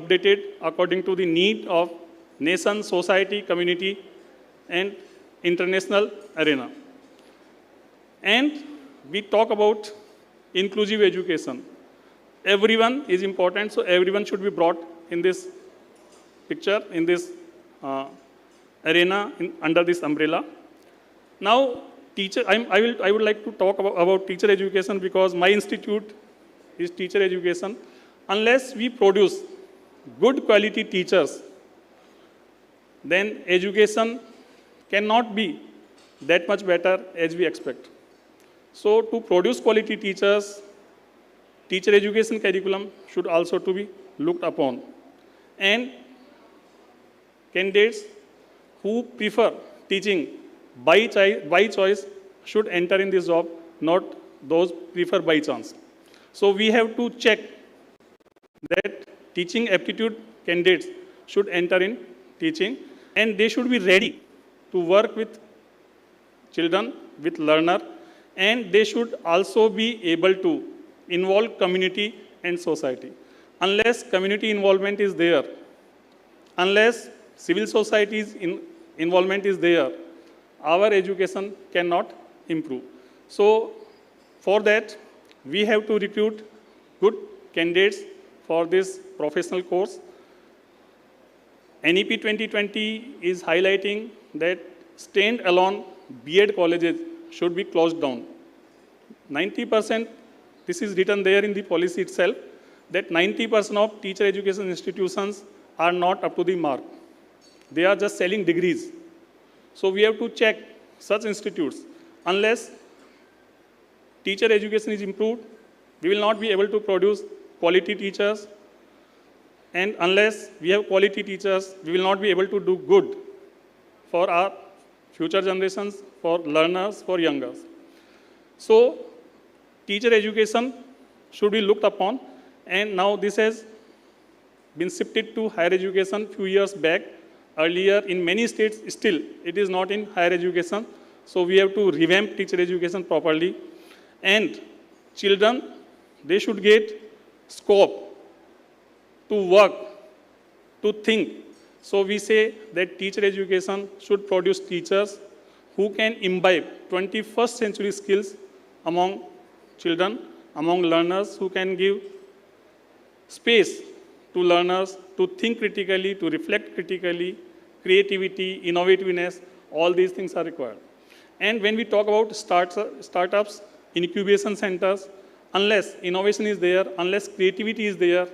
updated according to the need of nation, society, community, and international arena. And we talk about inclusive education. Everyone is important, so everyone should be brought in this picture, in this arena, under this umbrella. Now, I would like to talk about teacher education because my institute is teacher education. Unless we produce good quality teachers, then education cannot be that much better as we expect. So to produce quality teachers, teacher education curriculum should also to be looked upon. And candidates who prefer teaching by choice should enter in this job, not those prefer by chance. So we have to check that teaching aptitude candidates should enter in teaching, and they should be ready to work with children, with learner, and they should also be able to involve community and society. Unless community involvement is there, unless civil society's involvement is there, our education cannot improve. So for that, we have to recruit good candidates for this professional course. NEP 2020 is highlighting that stand-alone B.Ed colleges should be closed down. 90%, this is written there in the policy itself, that 90% of teacher education institutions are not up to the mark. They are just selling degrees. So we have to check such institutes. Unless teacher education is improved, we will not be able to produce quality teachers. And unless we have quality teachers, we will not be able to do good for our future generations, for learners, for youngers. So teacher education should be looked upon, and now this has been shifted to higher education few years back. Earlier, in many states, still, it is not in higher education. So we have to revamp teacher education properly. And children, they should get scope to work, to think. So we say that teacher education should produce teachers who can imbibe 21st century skills among children, among learners, who can give space to learners to think critically, to reflect critically, creativity, innovativeness, all these things are required. And when we talk about startups, incubation centers, unless innovation is there, unless creativity is there,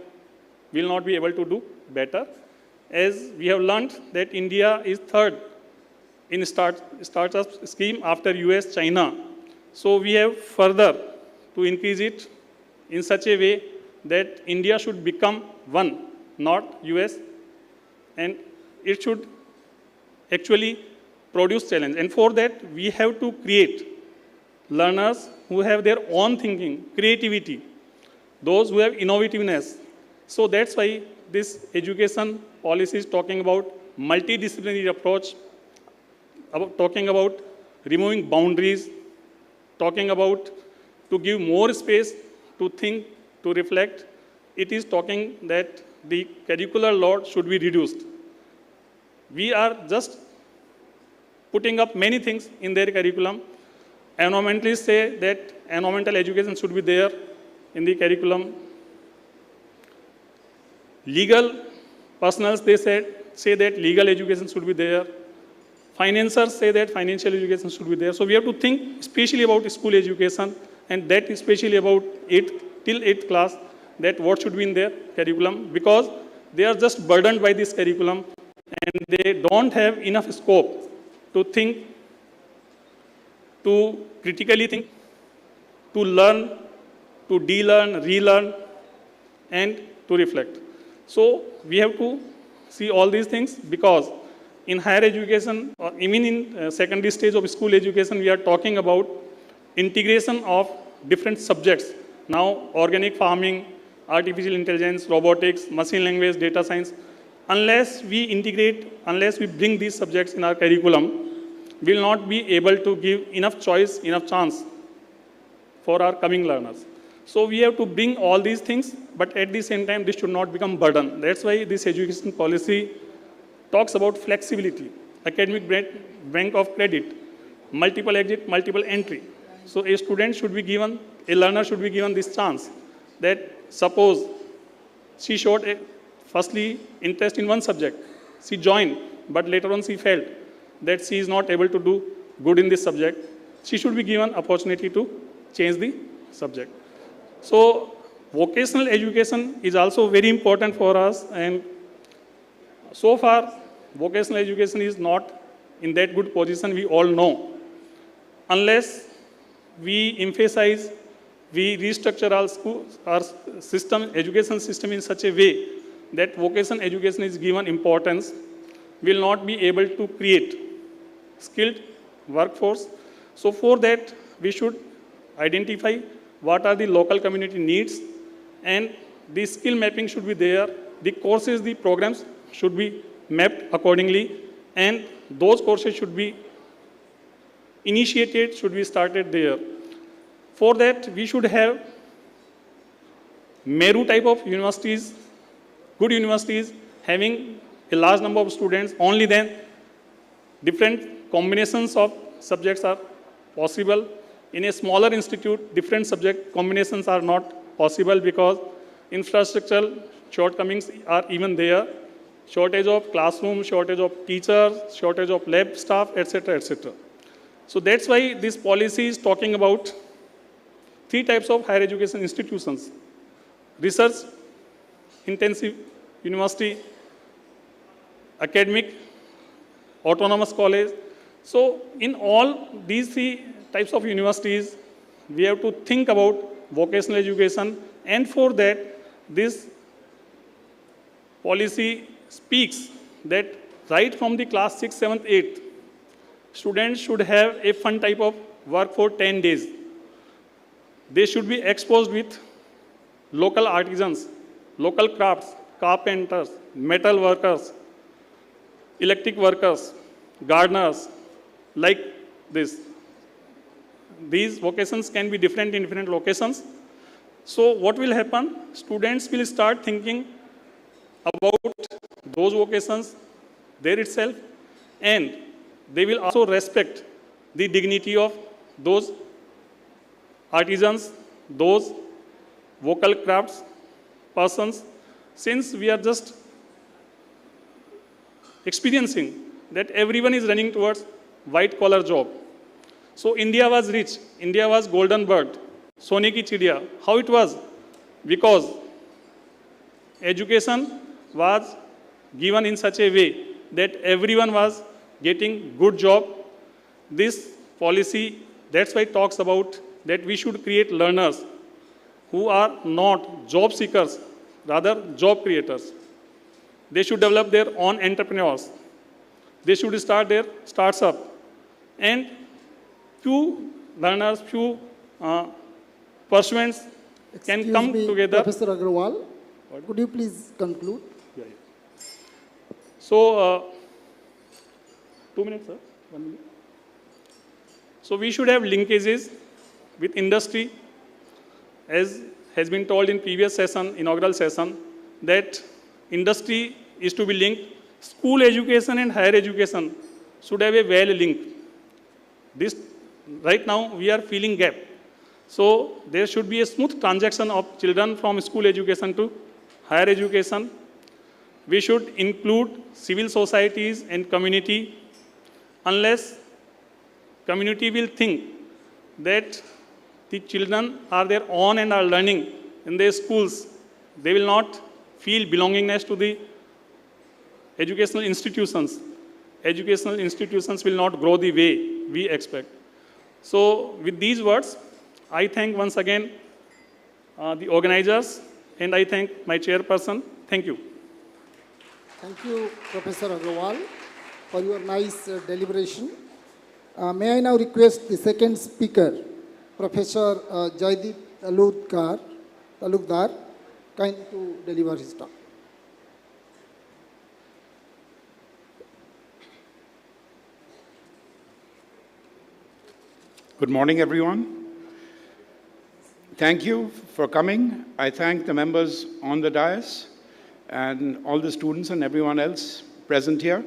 we will not be able to do better. As we have learned that India is third in startup scheme after US, China. So we have further to increase it in such a way that India should become one, not US, and it should actually produce challenge. And for that, we have to create learners who have their own thinking, creativity, those who have innovativeness. So that's why this education policy is talking about multidisciplinary approach, talking about removing boundaries, talking about to give more space to think, to reflect. It is talking that the curricular load should be reduced. We are just putting up many things in their curriculum. Environmentalists say that environmental education should be there in the curriculum. Legal personals, they say that legal education should be there. Financiers say that financial education should be there. So we have to think especially about school education, and that especially about 8th till 8th class, that what should be in their curriculum, because they are just burdened by this curriculum and they don't have enough scope to think, to critically think, to learn, to de-learn, relearn, and to reflect. So we have to see all these things, because in higher education, or even in secondary stage of school education, we are talking about integration of different subjects. Now, organic farming, artificial intelligence, robotics, machine language, data science. Unless we integrate, unless we bring these subjects in our curriculum, we will not be able to give enough choice, enough chance for our coming learners. So we have to bring all these things, but at the same time, this should not become burden. That's why this education policy talks about flexibility, academic bank of credit, multiple exit, multiple entry. So a student should be given, a learner should be given this chance that suppose she showed firstly interest in one subject, she joined, but later on she felt that she is not able to do good in this subject. She should be given opportunity to change the subject. So vocational education is also very important for us, and so far vocational education is not in that good position, we all know. Unless we emphasize, we restructure our schools, our system, education system in such a way that vocational education is given importance, we will not be able to create skilled workforce. So for that, we should identify what are the local community needs, and the skill mapping should be there. The courses, the programs should be mapped accordingly, and those courses should be initiated, should be started there. For that, we should have Meru type of universities, good universities, having a large number of students. Only then different combinations of subjects are possible. In a smaller institute, different subject combinations are not possible because infrastructural shortcomings are even there. Shortage of classrooms, shortage of teachers, shortage of lab staff, etc., etc. So that's why this policy is talking about 3 types of higher education institutions: research intensive university, academic, autonomous college. So in all these 3 types of universities, we have to think about vocational education, and for that, this policy speaks that right from the class 6th, 7th, 8th, students should have a fun type of work for 10 days. They should be exposed with local artisans, local crafts, carpenters, metal workers, electric workers, gardeners, like this. These vocations can be different in different locations. So what will happen? Students will start thinking about those vocations there itself, and they will also respect the dignity of those artisans, those vocal crafts persons, since we are just experiencing that everyone is running towards white collar job. So India was rich, India was golden bird, Sone ki chidiya. How it was? Because education was given in such a way that everyone was getting good job. This policy, that's why it talks about that we should create learners who are not job seekers, rather job creators. They should develop their own entrepreneurs. They should start their startup. And few learners, few pursuants can come together. Professor Agrawal, could you please conclude? Yeah. So, 2 minutes, sir. 1 minute. So we should have linkages with industry, as has been told in previous session, inaugural session, that industry is to be linked. School education and higher education should have a well link. This, right now, we are feeling gap. So there should be a smooth transaction of children from school education to higher education. We should include civil societies and community. Unless community will think that the children are their own and are learning in their schools, they will not feel belongingness to the educational institutions. Educational institutions will not grow the way we expect. So with these words, I thank once again the organizers, and I thank my chairperson. Thank you. Thank you, Professor Agrawal, for your nice deliberation. May I now request the second speaker, Professor Jaideep Talukdar, kind to deliver his talk. Good morning, everyone. Thank you for coming. I thank the members on the dais and all the students and everyone else present here.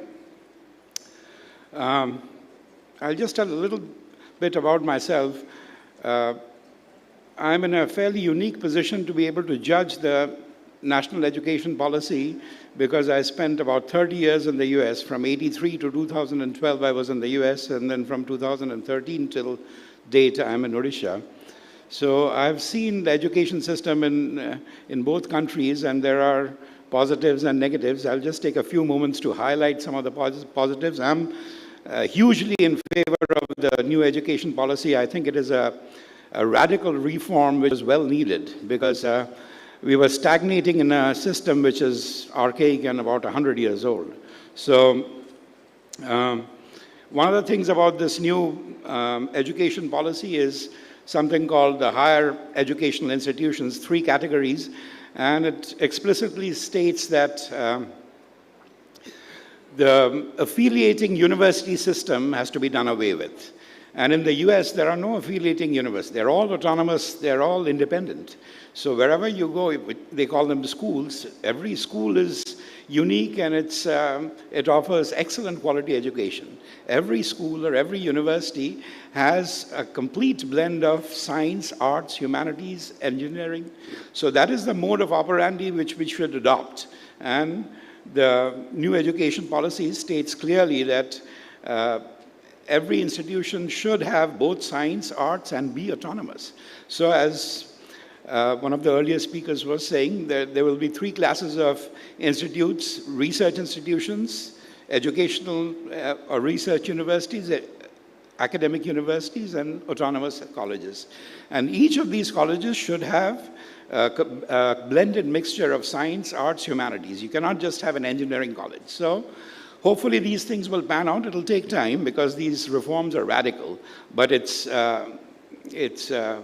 I'll just tell a little bit about myself. I'm in a fairly unique position to be able to judge the national education policy because I spent about 30 years in the US. From 83 to 2012, I was in the US, and then from 2013 till date, I'm in Odisha. So I've seen the education system in both countries, and there are positives and negatives. I'll just take a few moments to highlight some of the positives. I'm hugely in favor of the new education policy. I think it is a radical reform which is well needed because we were stagnating in a system which is archaic and about 100 years old. So one of the things about this new education policy is something called the higher educational institutions, 3 categories, and it explicitly states that the affiliating university system has to be done away with. And in the US, there are no affiliating universities. They're all autonomous, they're all independent. So wherever you go, they call them schools. Every school is unique and it offers excellent quality education. Every school or every university has a complete blend of science, arts, humanities, engineering. So that is the mode of operandi which we should adopt. And the new education policy states clearly that every institution should have both science, arts, and be autonomous. So as one of the earlier speakers was saying, there will be 3 classes of institutes: research institutions, educational or research universities, academic universities, and autonomous colleges. And each of these colleges should have a blended mixture of science, arts, humanities. You cannot just have an engineering college. So hopefully these things will pan out. It'll take time because these reforms are radical, but it's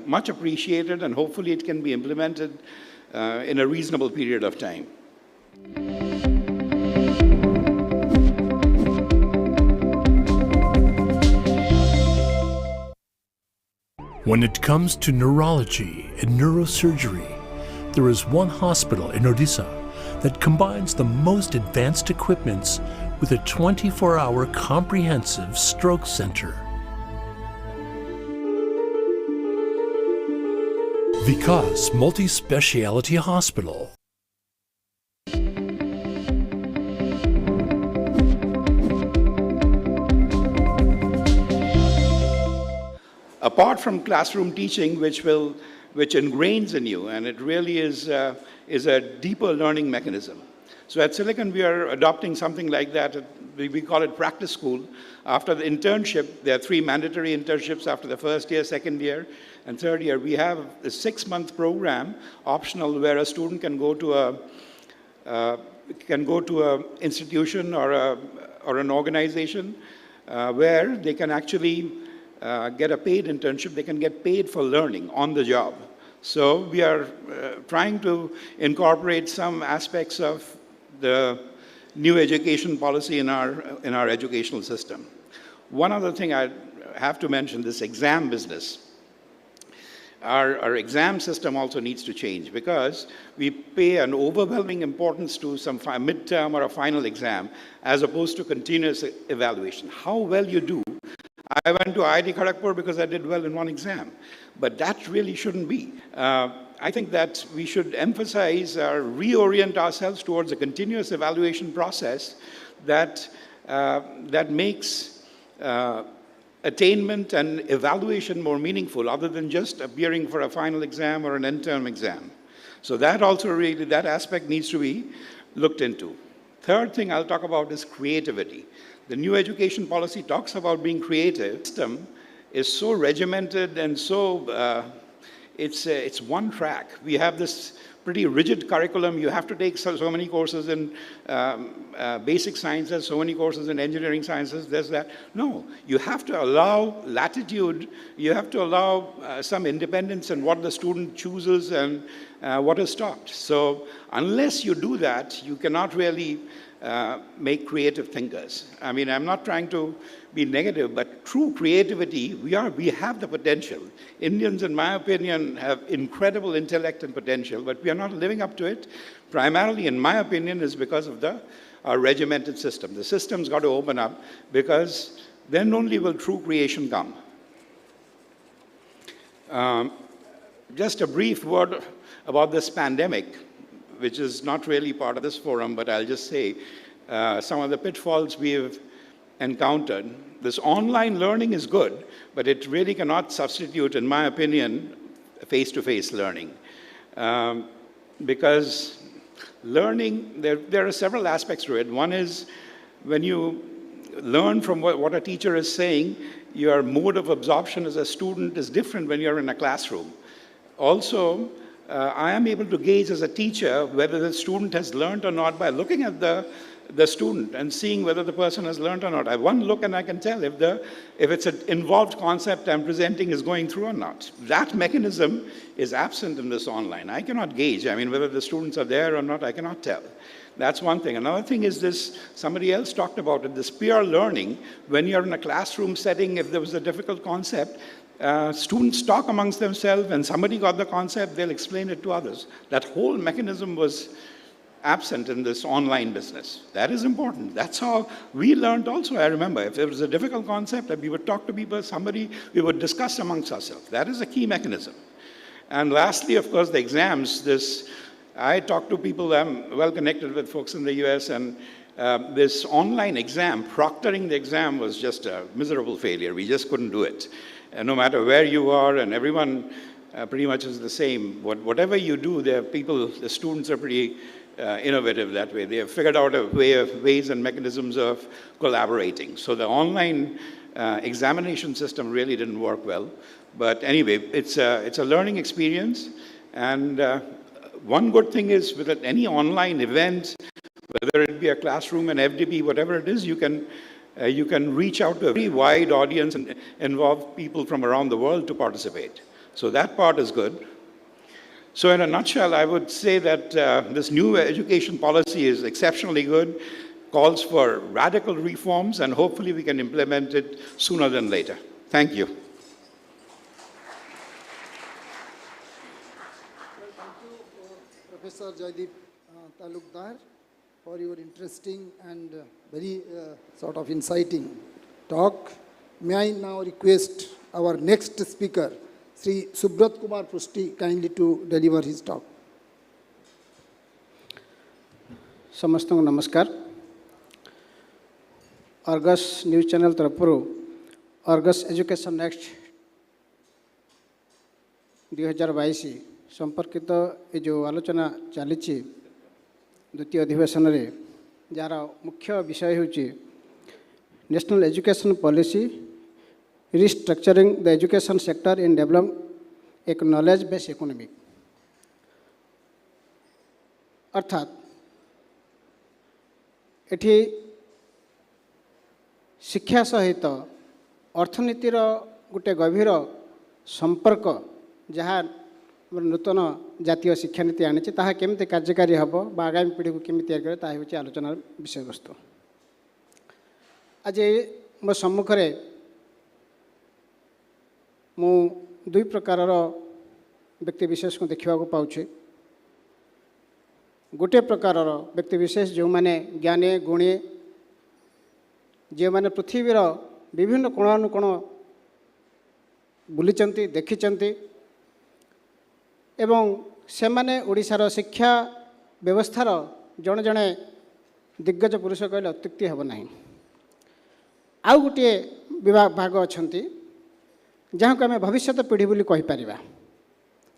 much appreciated, and hopefully it can be implemented in a reasonable period of time. When it comes to neurology and neurosurgery, there is one hospital in Odisha that combines the most advanced equipments with a 24-hour comprehensive stroke center. Vikas Multi-Speciality Hospital. Apart from classroom teaching, which ingrains in you, and it really is a deeper learning mechanism. So at Silicon, we are adopting something like that. We call it practice school. After the internship, there are 3 mandatory internships after the first year, second year, and third year. We have a 6-month program, optional, where a student can go to a institution or an organization where they can actually get a paid internship. They can get paid for learning on the job. So we are trying to incorporate some aspects of the new education policy in our educational system. One other thing I have to mention, this exam business. Our exam system also needs to change because we pay an overwhelming importance to some midterm or a final exam as opposed to continuous evaluation. How well you do. I went to IIT Kharagpur because I did well in one exam, but that really shouldn't be. I think that we should emphasize or reorient ourselves towards a continuous evaluation process that makes attainment and evaluation more meaningful other than just appearing for a final exam or an end-term exam. So that also really, that aspect needs to be looked into. Third thing I'll talk about is creativity. The new education policy talks about being creative. The system is so regimented and so, it's one track. We have this pretty rigid curriculum. You have to take so many courses in basic sciences, so many courses in engineering sciences, there's that. No, you have to allow latitude. You have to allow some independence in what the student chooses and what is taught. So unless you do that, you cannot really make creative thinkers. I mean, I'm not trying to be negative, but true creativity, we have the potential. Indians, in my opinion, have incredible intellect and potential, but we are not living up to it. Primarily, in my opinion, is because of our regimented system. The system's got to open up, because then only will true creation come. Just a brief word about this pandemic, which is not really part of this forum, but I'll just say some of the pitfalls we have encountered. This online learning is good, but it really cannot substitute, in my opinion, face-to-face learning. Because learning, there are several aspects to it. One is when you learn from what a teacher is saying, your mode of absorption as a student is different when you're in a classroom. Also, I am able to gauge as a teacher whether the student has learned or not by looking at the student and seeing whether the person has learned or not. I have one look and I can tell if it's an involved concept I'm presenting is going through or not. That mechanism is absent in this online. I cannot gauge. I mean, whether the students are there or not, I cannot tell. That's one thing. Another thing is this, somebody else talked about it, this peer learning. When you're in a classroom setting, if there was a difficult concept, students talk amongst themselves, and somebody got the concept, they'll explain it to others. That whole mechanism was absent in this online business. That is important. That's how we learned also. I remember, if there was a difficult concept, we would talk to people, we would discuss amongst ourselves. That is a key mechanism. And lastly, of course, the exams. I talk to people, I'm well connected with folks in the US, and this online exam, proctoring the exam was just a miserable failure. We just couldn't do it. And no matter where you are, and everyone pretty much is the same. Whatever you do, the students are pretty innovative that way. They have figured out ways and mechanisms of collaborating. So the online examination system really didn't work well. But anyway, it's a learning experience. And one good thing is with any online event, whether it be a classroom, an FDB, whatever it is, you can reach out to a very wide audience and involve people from around the world to participate. So that part is good. So in a nutshell, I would say that this new education policy is exceptionally good, calls for radical reforms, and hopefully we can implement it sooner than later. Thank you. Professor Joydeep Talukdar, for your interesting and very sort of inciting talk. May I now request our next speaker, Sri Subrat Kumar Prusti, kindly to deliver his talk. समस्तଙ୍କୁ नमस्कार. Argus news channel तरफरु Argus education next 2022 संपर्कित ये जो आलोचना चली द्वितीय अधिवेशन रे जार मुख्य विषय होची national education policy restructuring the education sector in develop एक नॉलेज बेस्ड इकोनॉमी. अर्थात एठी शिक्षा सहित अर्थनीतिर गोटे गभीर संपर्क जहाँ नूतन जातीय शिक्षा नीति आनी ताहा केमिति कार्यकारी हम बा आगामी पीढ़ी को केमिति तैयार करे ताहा होची आलोचनार विषय वस्तु. आज मो सम्मुख रे मु दुई प्रकारर व्यक्ति विशेष को देखा पाउछि. गोटे प्रकारर व्यक्ति विशेष जो माने ज्ञानी गुणी जे माने पृथ्वीर विभिन्न कोणानुकोण बुलीचंती देखिचंती एवं से माने ओडिशार शिक्षा व्यवस्थार जड़े जड़े दिग्गज पुरुष कहले अत्युक्ति हेब नहीं. आउ गोटे भाग अच्छी जहाँ को आम भविष्य पीढ़ी बोली कहीपर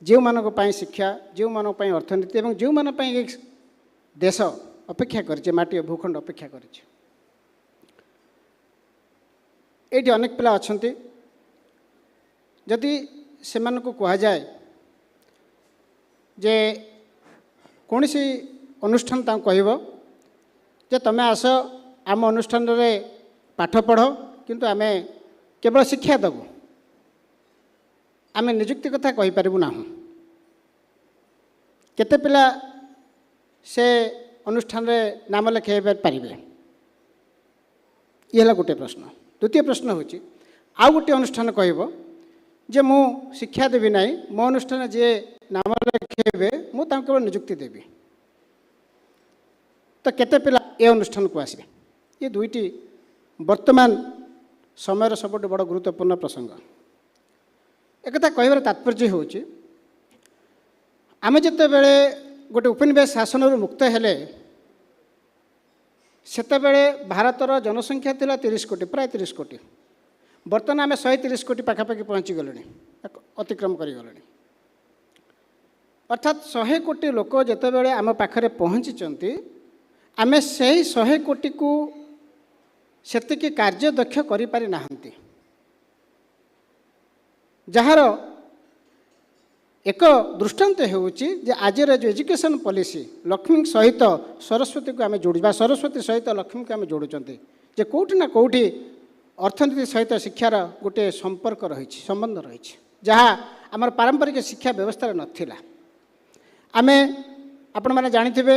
जो मानक शिक्षा जो मानक अर्थनीति और जो मानक देश अपेक्षा कर माटी भूखंड अपेक्षा कर अनेक पिला अच्छा जदि से कह जाए जे कौन सी अनुष्ठान कहब जे तुम आस आम अनुष्ठान रे पाठ पढ़ किंतु आमे केवल शिक्षा देबू आमे निजुक्ति कथा कहीपरू ना. केते पिला से अनुष्ठान रे नाम लिखाई पारिबे ये गोटे प्रश्न। द्वितीय प्रश्न होची आउ गोटे अनुष्ठान कहब जे मु शिक्षा देवी ना मो अनुष्ठान जे नाम लिखेबे मु केवल नियुक्ति देवी तो केते पिला ए अनुष्ठान को आसे ये दुईटी वर्तमान समय सबुठ बड़ गुरुत्वपूर्ण प्रसंग। एक कहबार तात्पर्य होची आमे जते बेले गोटे उपनिवेश शासन मुक्त हेले सेतेबेले भारतर जनसंख्या थिला 30 कोटी प्राय 30 कोटी बर्तमान आम 130 कोटी पाखापाखि पहुँची गले अतिक्रम कर गले अर्थात 100 कोटी लोक जितेबाला आम पाखे पहुँची आम से 100 कोटी को सेतिकी कार्य दक्ष करि पारि नाहंती जार एक दृष्टांत होउची जे आज जो एजुकेशन पॉलिसी लक्ष्मी सहित सरस्वती को आम जोड़ सरस्वती सहित लक्ष्मी को आम जोड़ुचंती जे कोठी ना कोठी अर्थनीति सहित शिक्षार गोटे संपर्क रही संबंध रही जहाँ आमर पारंपरिक शिक्षा व्यवस्था नथिला। आमे आपण माने जानिथिबे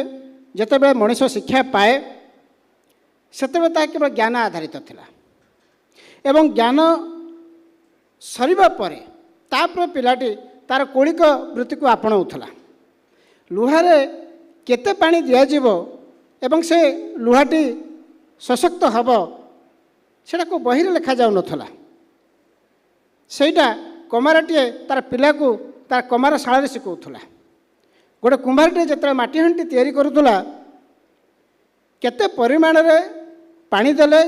जेतेबेले मनुष्य शिक्षा पाए सेतेबेले ता केवल ज्ञान आधारित थिला एवं ज्ञान सरिबा परे तापर पिलाटी तार कौलिक वृत्ति को आपणाऊला लुहारे केते पानी दियाजिबो एवं से लुहाटी सशक्त हब सेटा को बही लिखा जाऊ नथला सेटा कमारटीए तार पिला को तार कमार शाला शिखौला गोटे कुंभारटीए जिते माटी हांटी तैयारी करुला केते परिमाण रे पानी देले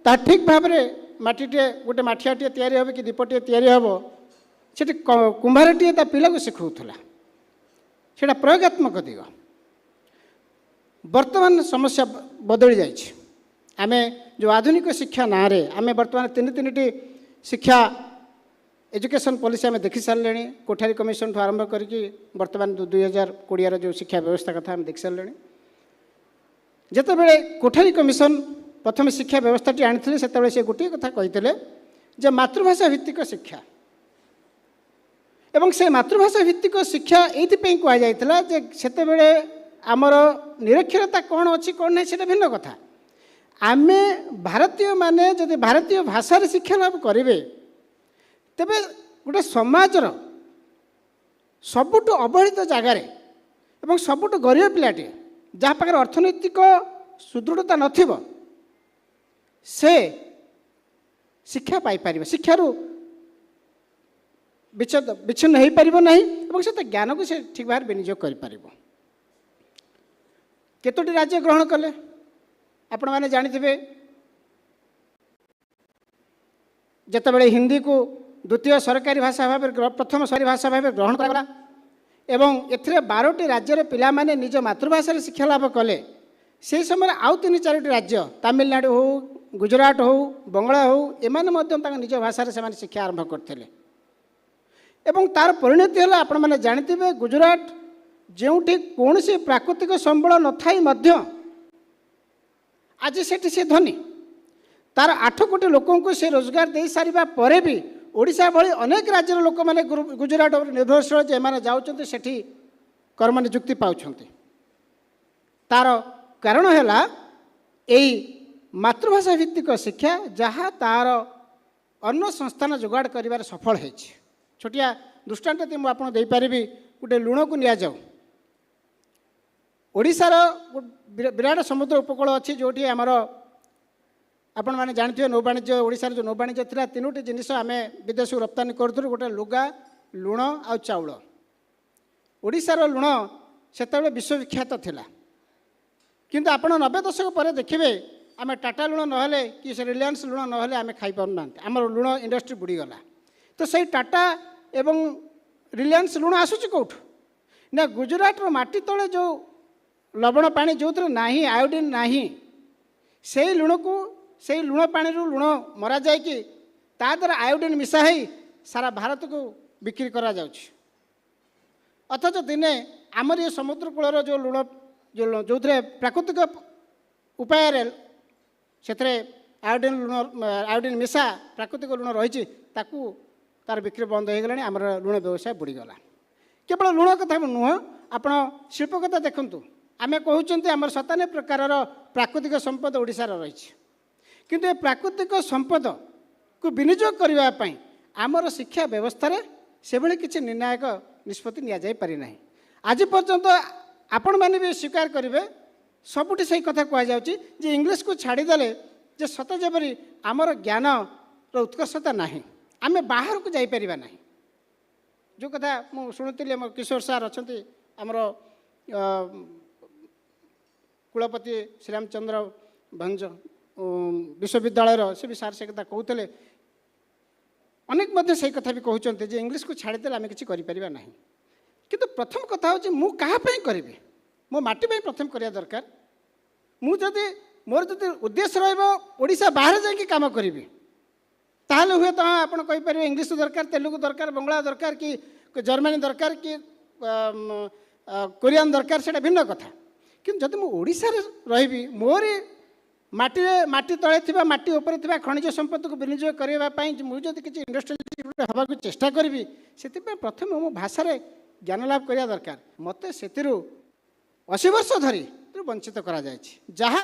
ता ठीक भाव में माटीटे गोटे माठियाटीए तैयारी हो कि दीपटीए तैयारी हम से कुंभारटीए ता पिला को शिखौला सेटा प्रयोगात्मक दिग। वर्तमान समस्या बदली जाइए आमे जो आधुनिक शिक्षा ना रे आमे वर्तमान तीन टी शिक्षा एजुकेशन पॉलिसी आमे देखि सारे कोठारी कमिशन आरंभ करके वर्तमान 2020 जो शिक्षा व्यवस्था कथा आम देखि सारे जिते बड़े कोठारी कमिशन प्रथम शिक्षा व्यवस्था टी आनी से गोटे कथा कही जे मातृभाषा भित्तिक शिक्षा एवं से मातृभाषा भित्तिक शिक्षा ये कहुला जे सेतेबेले आमर निरक्षरता कौन अच्छी कौन नहीं से भिन्न कथा आमे भारतीय माने जदि भारतीय भाषा शिक्षा लाभ करेंगे तेबे गोटे समाजर सबुठ अवहेलित जगार एवं सबुठ गरीब पिलाटे जहाँ पाखे अर्थनैतिक सुदृढ़ता नथिबो से शिक्षा पाइपर शिक्षार विच्छिन्न हो पार ना से ज्ञान को से ठीक भाव विनियोग कर केतोटी राज्य ग्रहण कले आपण मैंने जानिथिबे जेतेबेले हिंदी को द्वितीय सरकारी भाषा भाव प्रथम सरकारी भाषा भाव ग्रहण करा एवं एथिरे 12टी राज्यर पिला माने निज मातृभाषा शिक्षा लाभ कले से समय आउ 3-4टी राज्य तमिलनाडु हो गुजरात हो बंगला हो एमाने मध्य निज भाषा से शिक्षा आरंभ करथिले एवं तार परिणति है आपण मैंने जानिथिबे गुजरात जोठी कौन सी प्राकृतिक संबल न थाई मध्य आज से धनी तार 8 कोटी लोकों को से रोजगार दे सारिबा परे भी ओडिशा भली अनेक राज्य लोक मैंने गुजरात निर्भरशील जे माने जाउछन्ते सेठी कर्म नियुक्ति पाउछन्ते तार कारण है यही मातृभाषा भित्तिक शिक्षा जहाँ तार अन्न संस्थान जोगाड़ करिबार सफल है। छोटिया दृष्टांत मुझे पारि गोटे लुण को नि जाऊ ओडिशार विराट समुद्र उपकूल अच्छी जो आमर आपण मैंने जानते नौवाणिज्य ओडिशार जो नौवाणिज्य था 3टी जिनिस आम विदेश को रप्तानी करूँ गोटे लुगा लुण आ चाउल ओडिशार लुण सेतबेले विश्वविख्यात थिला किंतु आपण 90 दशक पर देखिए आम टाटा लुण नहेले कि रिलायंस लुण नहेले आम खाई पारना आमर लुण इंडस्ट्री बुड़ीगला तो सही टाटा एवं रिलायंस लुण आसूची कौट ना गुजरात माटी तले जो लवण पानी जो ना आयोडीन ना से लुण को से लुण पानी लुण मरा जाए कि ता द्वारा आयोडीन मिसा है सारा भारत को बिक्री करा जाउछि अथच दिने आमर ये समुद्र कूलर जो लुण जो प्राकृतिक उपाय से आयोडीन लुण आयोडीन मिसा प्राकृतिक लुण रही तार बिक्री बंद हो गला आमर लुण व्यवसाय बुड़ीगला केवल लुण कथा नुह आप शिल्प कथा देखु आम कहते आम 97 प्रकार प्राकृतिक संपद ओडिशार रही किंतु ये प्राकृतिक संपद को विनियोग करने आमर शिक्षा व्यवस्था से भली किसी निर्णायक निष्पत्ति नि जाई पारि नाही। आज पर्यंत आपण मैंने भी स्वीकार करेंगे सबुठी से कथा कहुच्छी जे इंग्लीश को छाड़ीदे जे सत जेपरी आमर ज्ञान उत्कर्षता नाही आम बाहर को जापर ना जो कथा मुझे शुणुली आम किशोर सार अच्छा आमर कुलपति श्रीरामचंद्र भंज विश्वविद्यालय से भी सार से कथा कहते अनेक मध्य से कथा भी कहते जे इंग्लीश को छाड़ीदे आम किसी करें ना किंतु प्रथम कथा हूँ मु कहाँ करी मो माटी प्रथम करवा दरकार मुझे मोर जो उद्देश्य रोडा बाहर जाकि कम करी ताहले हुए तो आप कहीपर इंग्लीश दरकार तेलुगु दरकार बंगला दरकार कि जर्मनी दरकार कि कोरियान दरकार से भिन्न कथा कि जब मुझे रही मोरी माटी तले थी माटी उपर थी खनिज संपद को विनियोग करने मुझे किसी इंडस्ट्रियल हवा चेष्टा करी से प्रथम मो भाषा ज्ञान लाभ करवा दरकार मत से 80 वर्ष धरी वंचित करा जाए जहाँ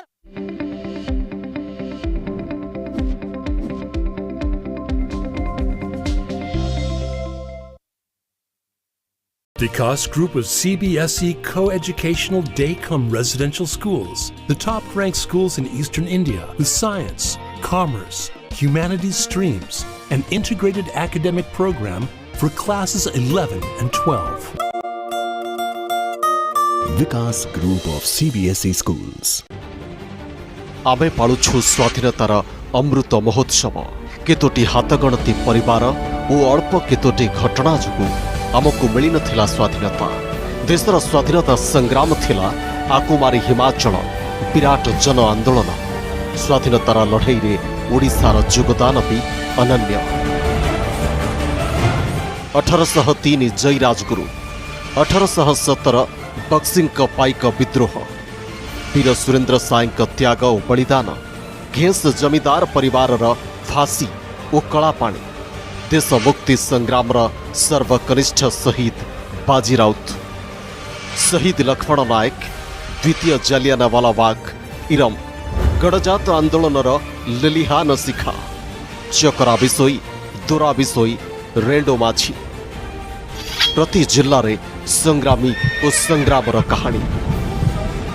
Vikas Group of CBSE co-educational day-cum residential schools, the top-ranked schools in Eastern India with science, commerce, humanities streams, an integrated academic program for classes 11 and 12. Vikas Group of CBSE schools. आमे पालुछु स्वाधीनतार अमृत महोत्सव केतोटी हाथगणती परिवार और अल्प केतोटी घटना जुगु आमको मिली नथिला स्वाधीनता देशर स्वाधीनता संग्राम थिला आकुमारी हिमाचल विराट जन आंदोलन स्वाधीनतार लड़ाई रे ओडिशार योगदान भी अनन्य 1803 जय राजगुरु 1817 बक्सिंग पाइक विद्रोह वीर सुरेंद्र साई त्याग और बलिदान घेस जमींदार परिवार फांसी और कलापाणी देश मुक्ति संग्राम सर्वकनिष्ठ शहीद बाजी राउत शहीद लक्ष्मण नायक द्वितीय जालियानवाला बाग इरम गणजात आंदोलन लिलिहान शिखा चकरा विषोई दोरा विषोई रेंडो माझी प्रति जिल्ला रे संग्रामी और संग्रामर कहानी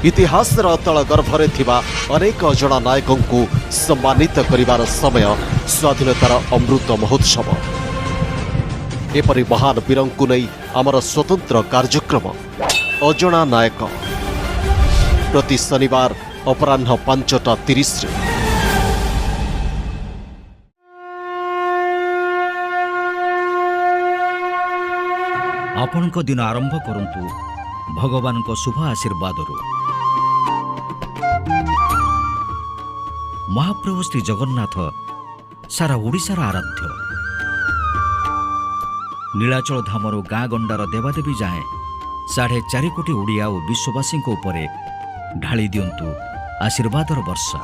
इतिहास अतल गर्भरे थिबा अनेक अजणा नायकों को सम्मानित करिवार समय स्वाधीनतार अमृत महोत्सव एपरि महान वीरों को नहीं आमर स्वतंत्र कार्यक्रम अजणा नायक प्रति शनिवार अपराह्न 5:30 आपण दिन आरंभ करंतु भगवान को शुभ आशीर्वाद महाप्रभु श्री जगन्नाथ सारा ओडिशार आराध्य नीलाचल धामर गाँ गंडार देवादेवी जाए 4.5 कोटी ओडिया और विश्ववासी उपरे ढाली दिंतु आशीर्वादर वर्षा।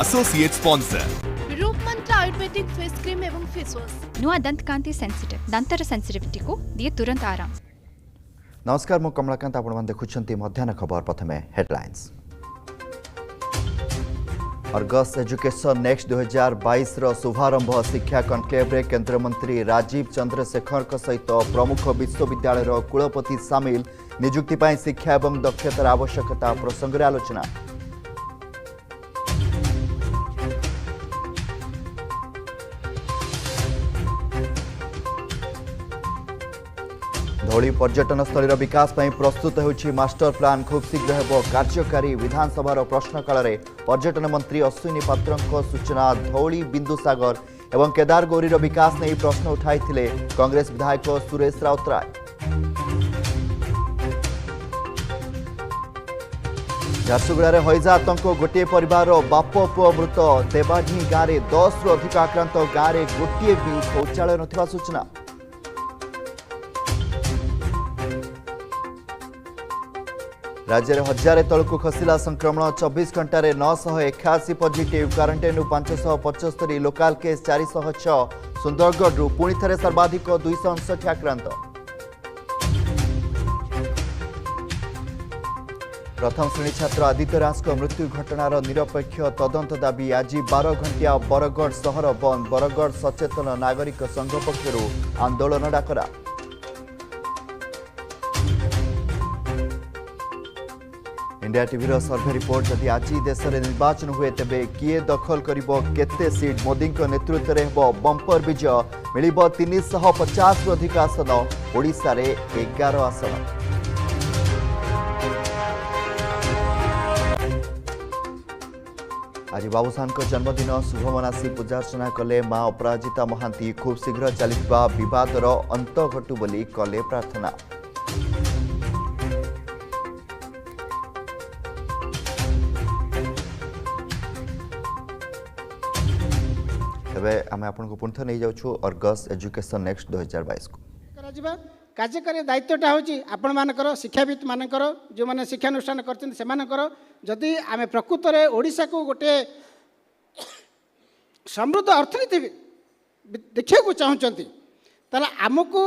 Associate sponsor Roopmantra ayurvedic face cream एवं फेस वॉश नुआ दंत कांति सेंसिटिव दंतर सेंसिटिविटी को दिए तुरंत आराम। नमस्कार मु कमलाकांत आपण देखुछंती मध्याह्न खबर प्रथमे हेडलाइंस। अर्गस एजुकेशन नेक्स्ट 2022 रो शुभारंभ शिक्षा कॉन्क्लेव रे केंद्र मंत्री राजीव चंद्रशेखर सहित प्रमुख विश्वविद्यालय कुलपति सामिल नियुक्ति पाई शिक्षा एवं दक्षतार आवश्यकता प्रसंग रे आलोचना। धौली पर्यटन स्थल विकास पर प्रस्तुत होछि मास्टर प्लान खूब शीघ्र हेबो कार्यकारी विधानसभा प्रश्नकाल में पर्यटन मंत्री अश्विनी पात्रଙ୍କ सूचना धौली बिंदुसागर एवं केदारगौरी विकास नहीं प्रश्न उठाई कांग्रेस विधायक सुरेश राउतराय। झारसुगुड़ा हईजा आतंक गोटे परिवार बाप पुओ मृत देवाढ़ी गाँव में 10 रु अधिक आक्रांत गाँव में गोटे भी शौचालय नथिबा सूचना। राज्य में हजारे तलक खसला संक्रमण 24 घंटे 981 positive quarantine 575 local case 406 Sundargarh पुणी थे सर्वाधिक 259 आक्रांत। प्रथम श्रेणी छात्र आदित्य राज मृत्यु घटनार निरपेक्ष तदंत दाबी आज 12 घंटिया बरगढ़ सहर बंद बरगढ़ सचेतन नागरिक संघ पक्षर आंदोलन डाकरा। इंडिया टीवी सर्वे रिपोर्ट जदि आज देश में निर्वाचन हुए तेबे किए दखल करिबो केते सीट मोदी नेतृत्व में हेबो बंपर विजय मिलिबो 350 रु अधिक आसन ओडिशा रे 11 आसन। आज बाबूसान जन्मदिन शुभ मनासी पूजार्चना कले मां अपराजिता महांती खूब शीघ्र चलता बदर अंत घटू बोली कले प्रार्थना। तेबे आम आपन को पुनः नहीं जाउछु अर्गस एजुकेशन नेक्स्ट 2022 को कार्यकारी दायित्वटा हूँ आपण मानकर शिक्षाविद मानकर जो मैंने शिक्षानुष्ठान कर जदि आम प्रकृत में ओडिशा को गोटे समृद्ध अर्थनीति देखा चाहते ताला आमको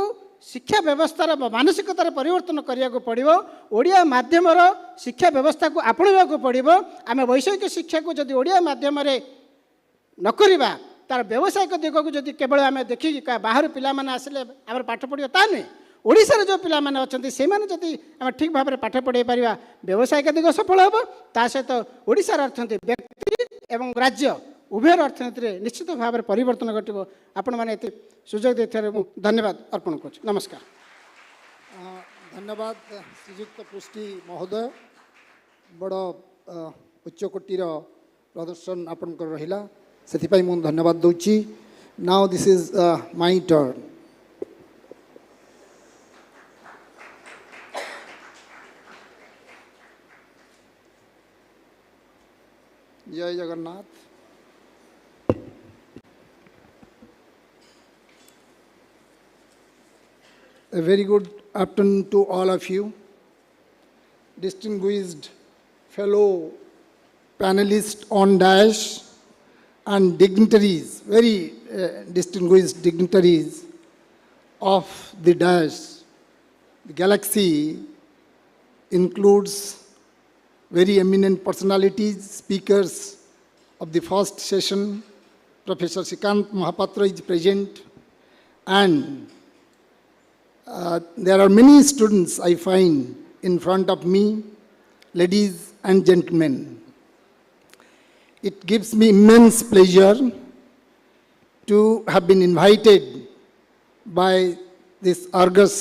शिक्षा व्यवस्थार मानसिकतार परिवर्तन करने को पड़ो ओडिया माध्यम शिक्षा व्यवस्था को आपणा को पड़ो आम वैषयिक शिक्षा को जदि ओडिया माध्यम न करवा तार व्यावसायिक दिग को जदि केवल आम देखिक बाहर पिला माने आसिले आम पाठ पढ़िया ता नुहे ओडिशार जो पिला माने अछंती से माने जदि आम ठीक भाव में पाठ पढ़ाई पारिबा व्यावसायिक दिग सफल हम ता सहित ओडिशार अर्थनीति व्यक्ति एवं राज्य उभयर अर्थनीति निश्चित भाव में परिवर्तन घटो आपण मैंने सुजोग देथिबार धन्यवाद अर्पण कर नमस्कार। धन्यवाद श्रीयुक्त पृष्टि महोदय बड़ उच्चकोटीर प्रदर्शन आपणकर रहिला से मुझे धन्यवाद दूची। Now this is my turn. जय Jagannath. A very good afternoon to all of you, distinguished fellow panelists on dash and dignitaries, very distinguished dignitaries of the dash. The galaxy includes very eminent personalities, speakers of the first session. Professor Shrikant Mahapatra is present, and there are many students I find in front of me, ladies and gentlemen. It gives me immense pleasure to have been invited by this Argus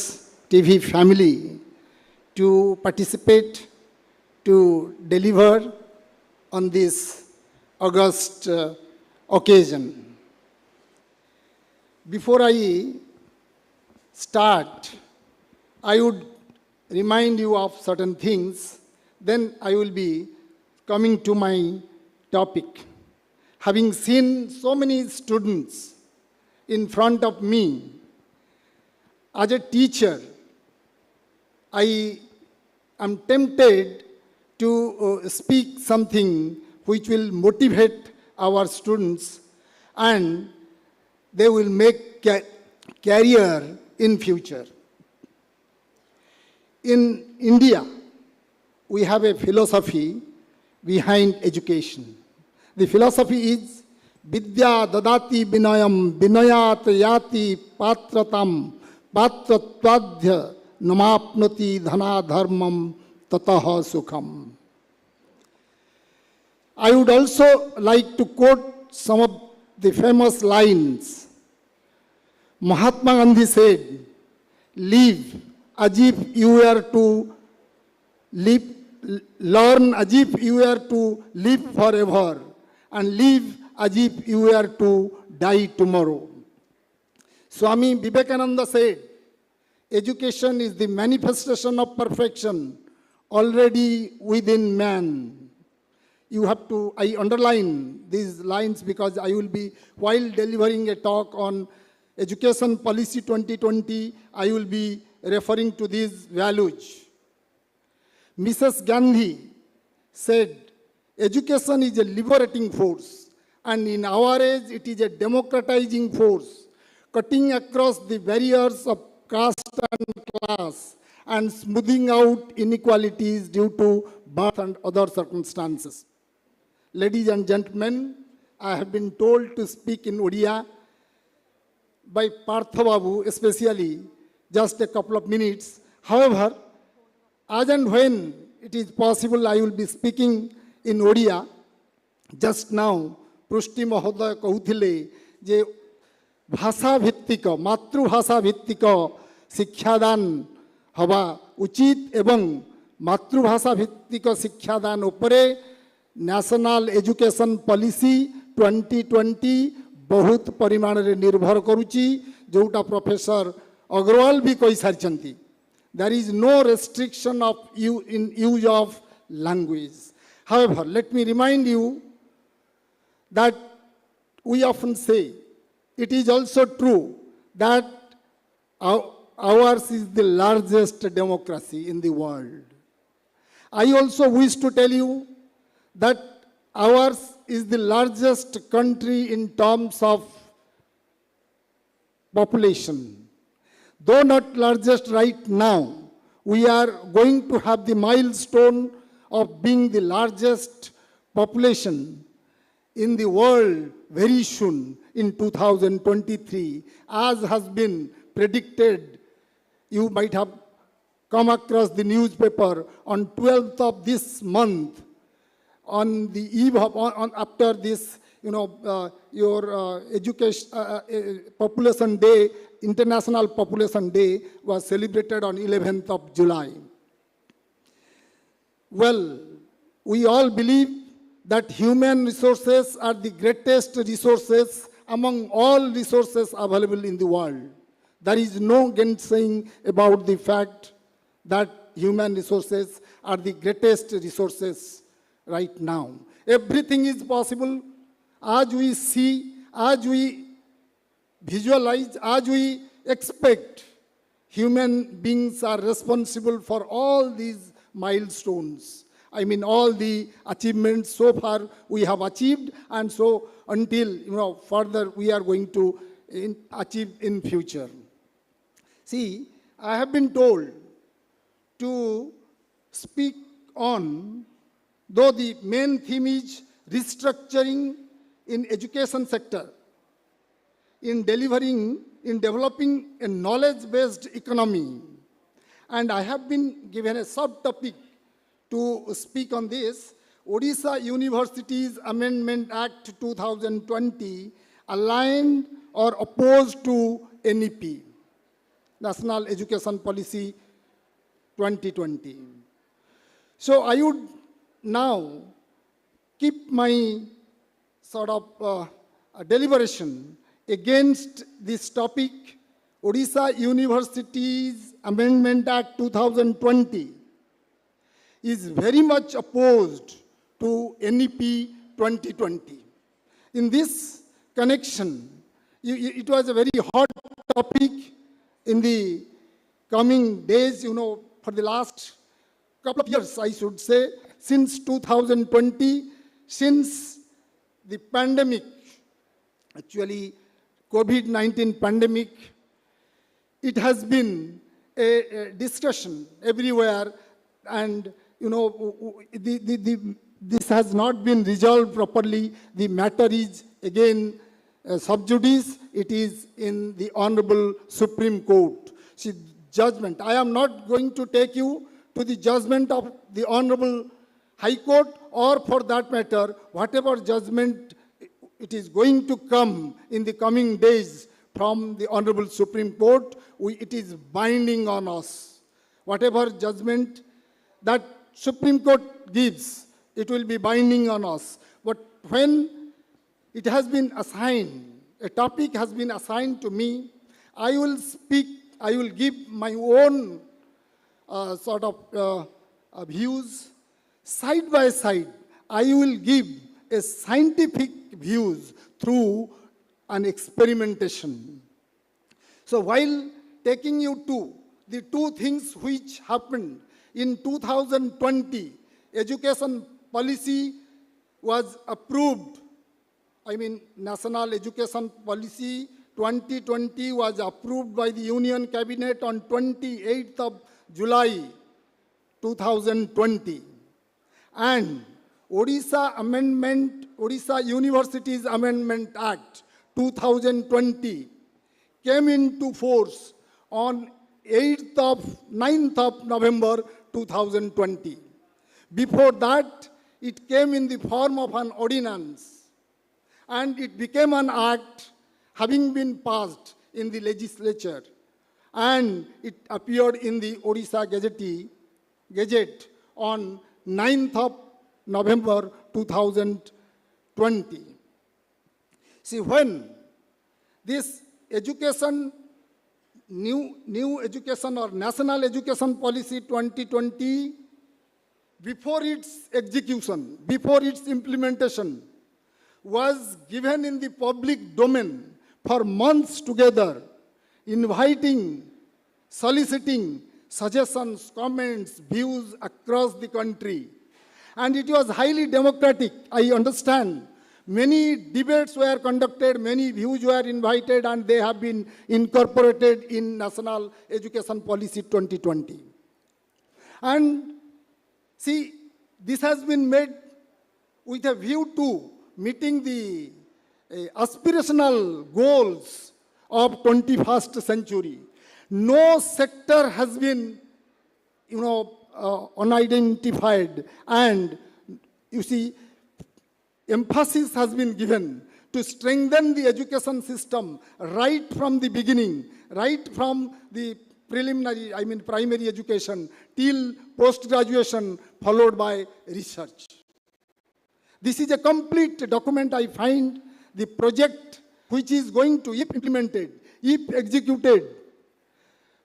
TV family to participate, to deliver on this august occasion. Before I start, I would remind you of certain things, then I will be coming to my topic. Having seen so many students in front of me, as a teacher, I am tempted to speak something which will motivate our students and they will make career in future. In India, we have a philosophy behind education. The philosophy is Vidya dadati binayam binayat yati patratam patratvadhya namapnoti dhana dharmam tataha sukham. I would also like to quote some of the famous lines. Mahatma Gandhi said, "Live as if you were to live, learn as if you were to live forever, and live as if you were to die tomorrow. Swami Vivekananda said, education is the manifestation of perfection already within man. You have to, I underline these lines because I will be, while delivering a talk on Education Policy 2020, I will be referring to these values. Mrs. Gandhi said, education is a liberating force, and in our age, it is a democratizing force, cutting across the barriers of caste and class and smoothing out inequalities due to birth and other circumstances. Ladies and gentlemen, I have been told to speak in Odia by Partha Babu, especially just a couple of minutes. However, as and when it is possible, I will be speaking in Odia. Just now, Prushti Mahoday kahuthile je भाषा भित्तिक मातृभाषा भित्तिक शिक्षादान हवा उचित एवं मातृभाषा भित्तिक शिक्षादान उपरे national education policy 2020 बहुत परिमाण रे निर्भर करुची जोटा प्रोफेसर अग्रवाल भी कही सारी there is no restriction of in use of language. However, let me remind you that we often say it is also true that ours is the largest democracy in the world. I also wish to tell you that ours is the largest country in terms of population. Though not largest right now, we are going to have the milestone of being the largest population in the world very soon in 2023, as has been predicted. You might have come across the newspaper on 12th of this month, on the eve of, after this, your education, population day, International Population Day was celebrated on 11th of July. Well, we all believe that human resources are the greatest resources among all resources available in the world. There is no gainsaying about the fact that human resources are the greatest resources right now. Everything is possible as we see, as we visualize, as we expect. Human beings are responsible for all these milestones. I mean, all the achievements so far we have achieved, and so until further we are going to achieve in future. See, I have been told to speak on, though the main theme is restructuring in education sector, in developing a knowledge-based economy. And I have been given a subtopic to speak on this. Odisha Universities Amendment Act 2020 aligned or opposed to NEP, National Education Policy 2020. So I would now keep my sort of deliberation against this topic. Odisha Universities Amendment Act 2020 is very much opposed to NEP 2020. In this connection, it was a very hot topic in the coming days, for the last couple of years, I should say, since 2020, since the pandemic, actually COVID-19 pandemic, it has been a discussion everywhere, and this has not been resolved properly. The matter is again sub judice. It is in the Honorable Supreme Court. See, judgment. I am not going to take you to the judgment of the Honorable High Court, or for that matter, whatever judgment it is going to come in the coming days from the Honorable Supreme Court, it is binding on us. whatever judgment that Supreme Court gives, it will be binding on us. But when it has been assigned, a topic has been assigned to me, I will speak, I will give my own views. Side by side, I will give a scientific views through an experimentation. So while taking you to the two things which happened in 2020, education policy was approved. National Education Policy 2020 was approved by the Union Cabinet on 28th of July 2020. And Odisha Universities Amendment Act 2020 came into force on 9th of November 2020. Before that, it came in the form of an ordinance, and it became an act having been passed in the legislature, and it appeared in the Odisha Gazette on 9th of November 2020. See, when this education, new education or National Education Policy 2020, before its execution, before its implementation, was given in the public domain for months together, inviting, soliciting suggestions, comments, views across the country. And it was highly democratic, I understand. Many debates were conducted, many views were invited, and they have been incorporated in National Education Policy 2020. And see, this has been made with a view to meeting the aspirational goals of 21st century. No sector has been, unidentified, and you see, emphasis has been given to strengthen the education system right from the beginning, right from the primary education till post-graduation, followed by research. This is a complete document. I find the project which is going to, if implemented, if executed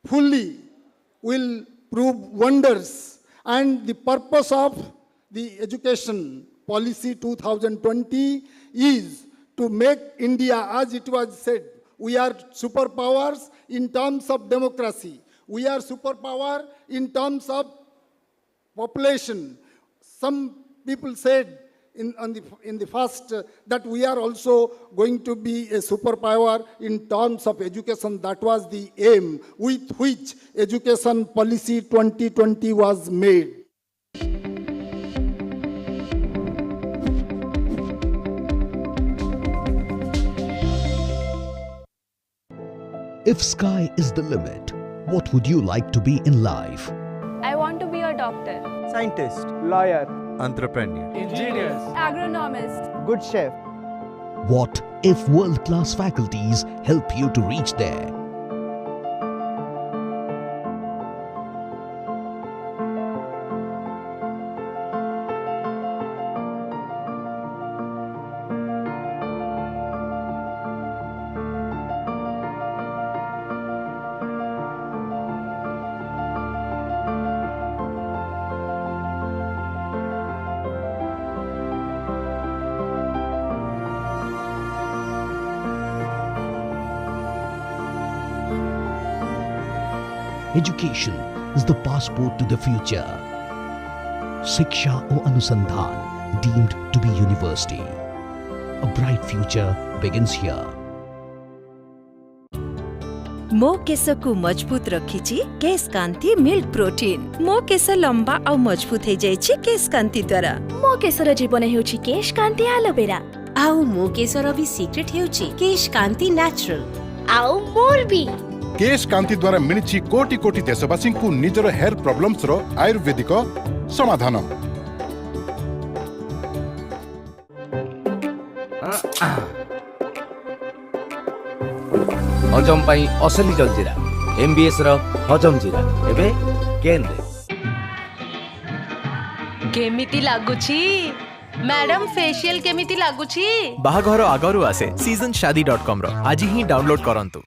fully, will prove wonders. And the purpose of the Education Policy 2020 is to make India, as it was said, we are superpowers in terms of democracy. We are superpower in terms of population. Some people said in the first that we are also going to be a superpower in terms of education. That was the aim with which Education Policy 2020 was made. If sky is the limit, what would you like to be in life? I want to be a doctor, scientist, lawyer, entrepreneur, engineers, agronomist, good chef. What if world-class faculties help you to reach there? Education is the passport to the future. Shiksha or Anusandhan, deemed to be university. A bright future begins here. मो case को मजबूत रखिछि case कांति milk protein. मो case लंबा और मजबूत हे जाइछि case कांति द्वारा। मो केसर जीवन हेउछि केश कांति एलोवेरा। आउ मो केसर भी सीक्रेट हेउछि केश कांति नेचुरल। आउ मोर भी केश कांति द्वारा मिलिछि कोटि कोटि देशवासी को निजर हेयर प्रॉब्लम्स रो आयुर्वेदिक समाधान। हजम पाई असली जलजीरा एमबीएस रो हजम जीरा एबे गेंद केमिति लागुछि मैडम फेशियल केमिति लागुछि बाहाघर आगरु आसे seasonshadi.com रो आज ही डाउनलोड करंतु।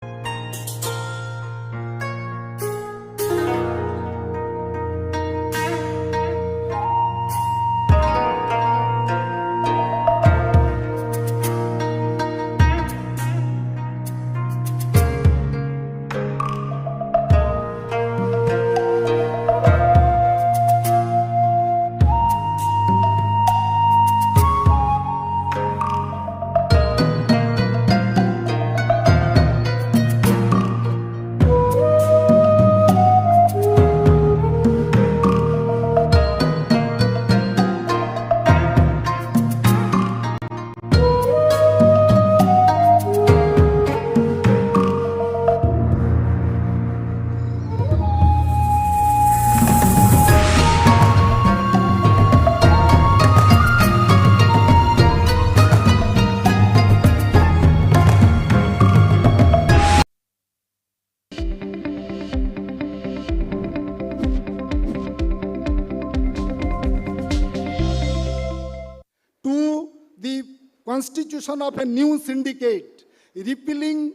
Constitution of a new syndicate, repealing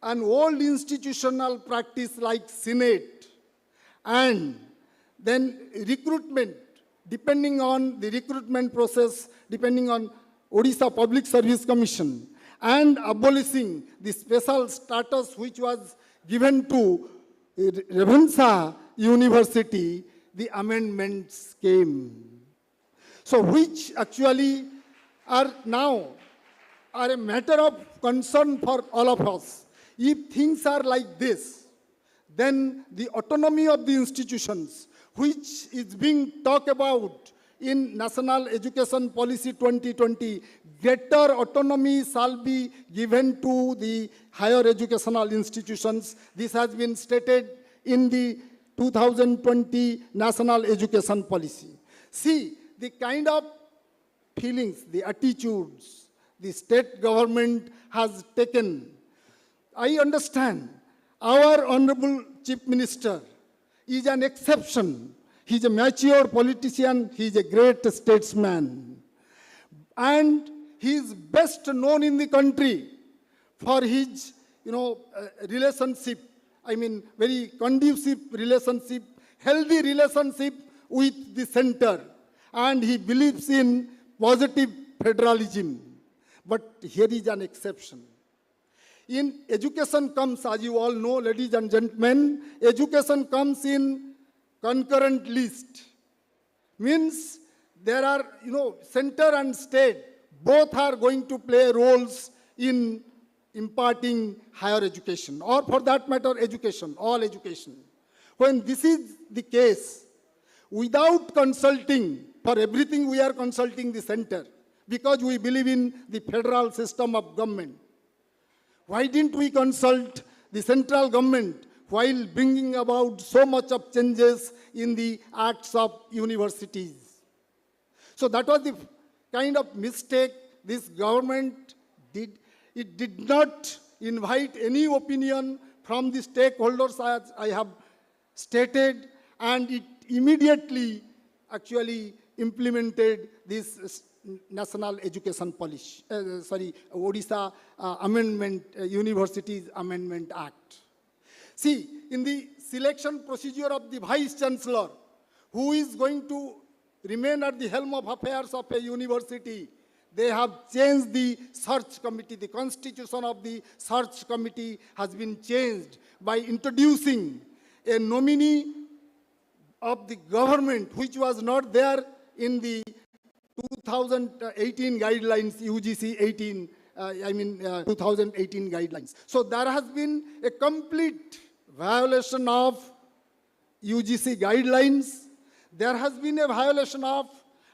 an old institutional practice like Senate, and then recruitment, depending on the recruitment process, depending on Odisha Public Service Commission, and abolishing the special status which was given to Ravenshaw University, the amendments came. So which actually are now a matter of concern for all of us. If things are like this, then the autonomy of the institutions, which is being talked about in National Education Policy 2020, greater autonomy shall be given to the higher educational institutions. This has been stated in the 2020 National Education Policy. See, the kind of feelings, the attitudes the state government has taken. I understand our Honorable Chief Minister is an exception. He's a mature politician, he's a great statesman. And he is best known in the country for his, relationship, very conducive relationship, healthy relationship with the center. And he believes in positive federalism. But here is an exception. In education comes, as you all know, ladies and gentlemen, education comes in concurrent list. Means there are, center and state, both are going to play roles in imparting higher education, or for that matter, education, all education. When this is the case, without consulting, for everything we are consulting the center, because we believe in the federal system of government. Why didn't we consult the central government while bringing about so much of changes in the acts of universities? So that was the kind of mistake this government did. It did not invite any opinion from the stakeholders, as I have stated, and it immediately actually implemented this National Education Policy, Odisha Amendment, Universities Amendment Act. See, in the selection procedure of the Vice Chancellor, who is going to remain at the helm of affairs of a university, they have changed the search committee. The constitution of the search committee has been changed by introducing a nominee of the government, which was not there in the 2018 guidelines, UGC 2018 guidelines. So there has been a complete violation of UGC guidelines. There has been a violation of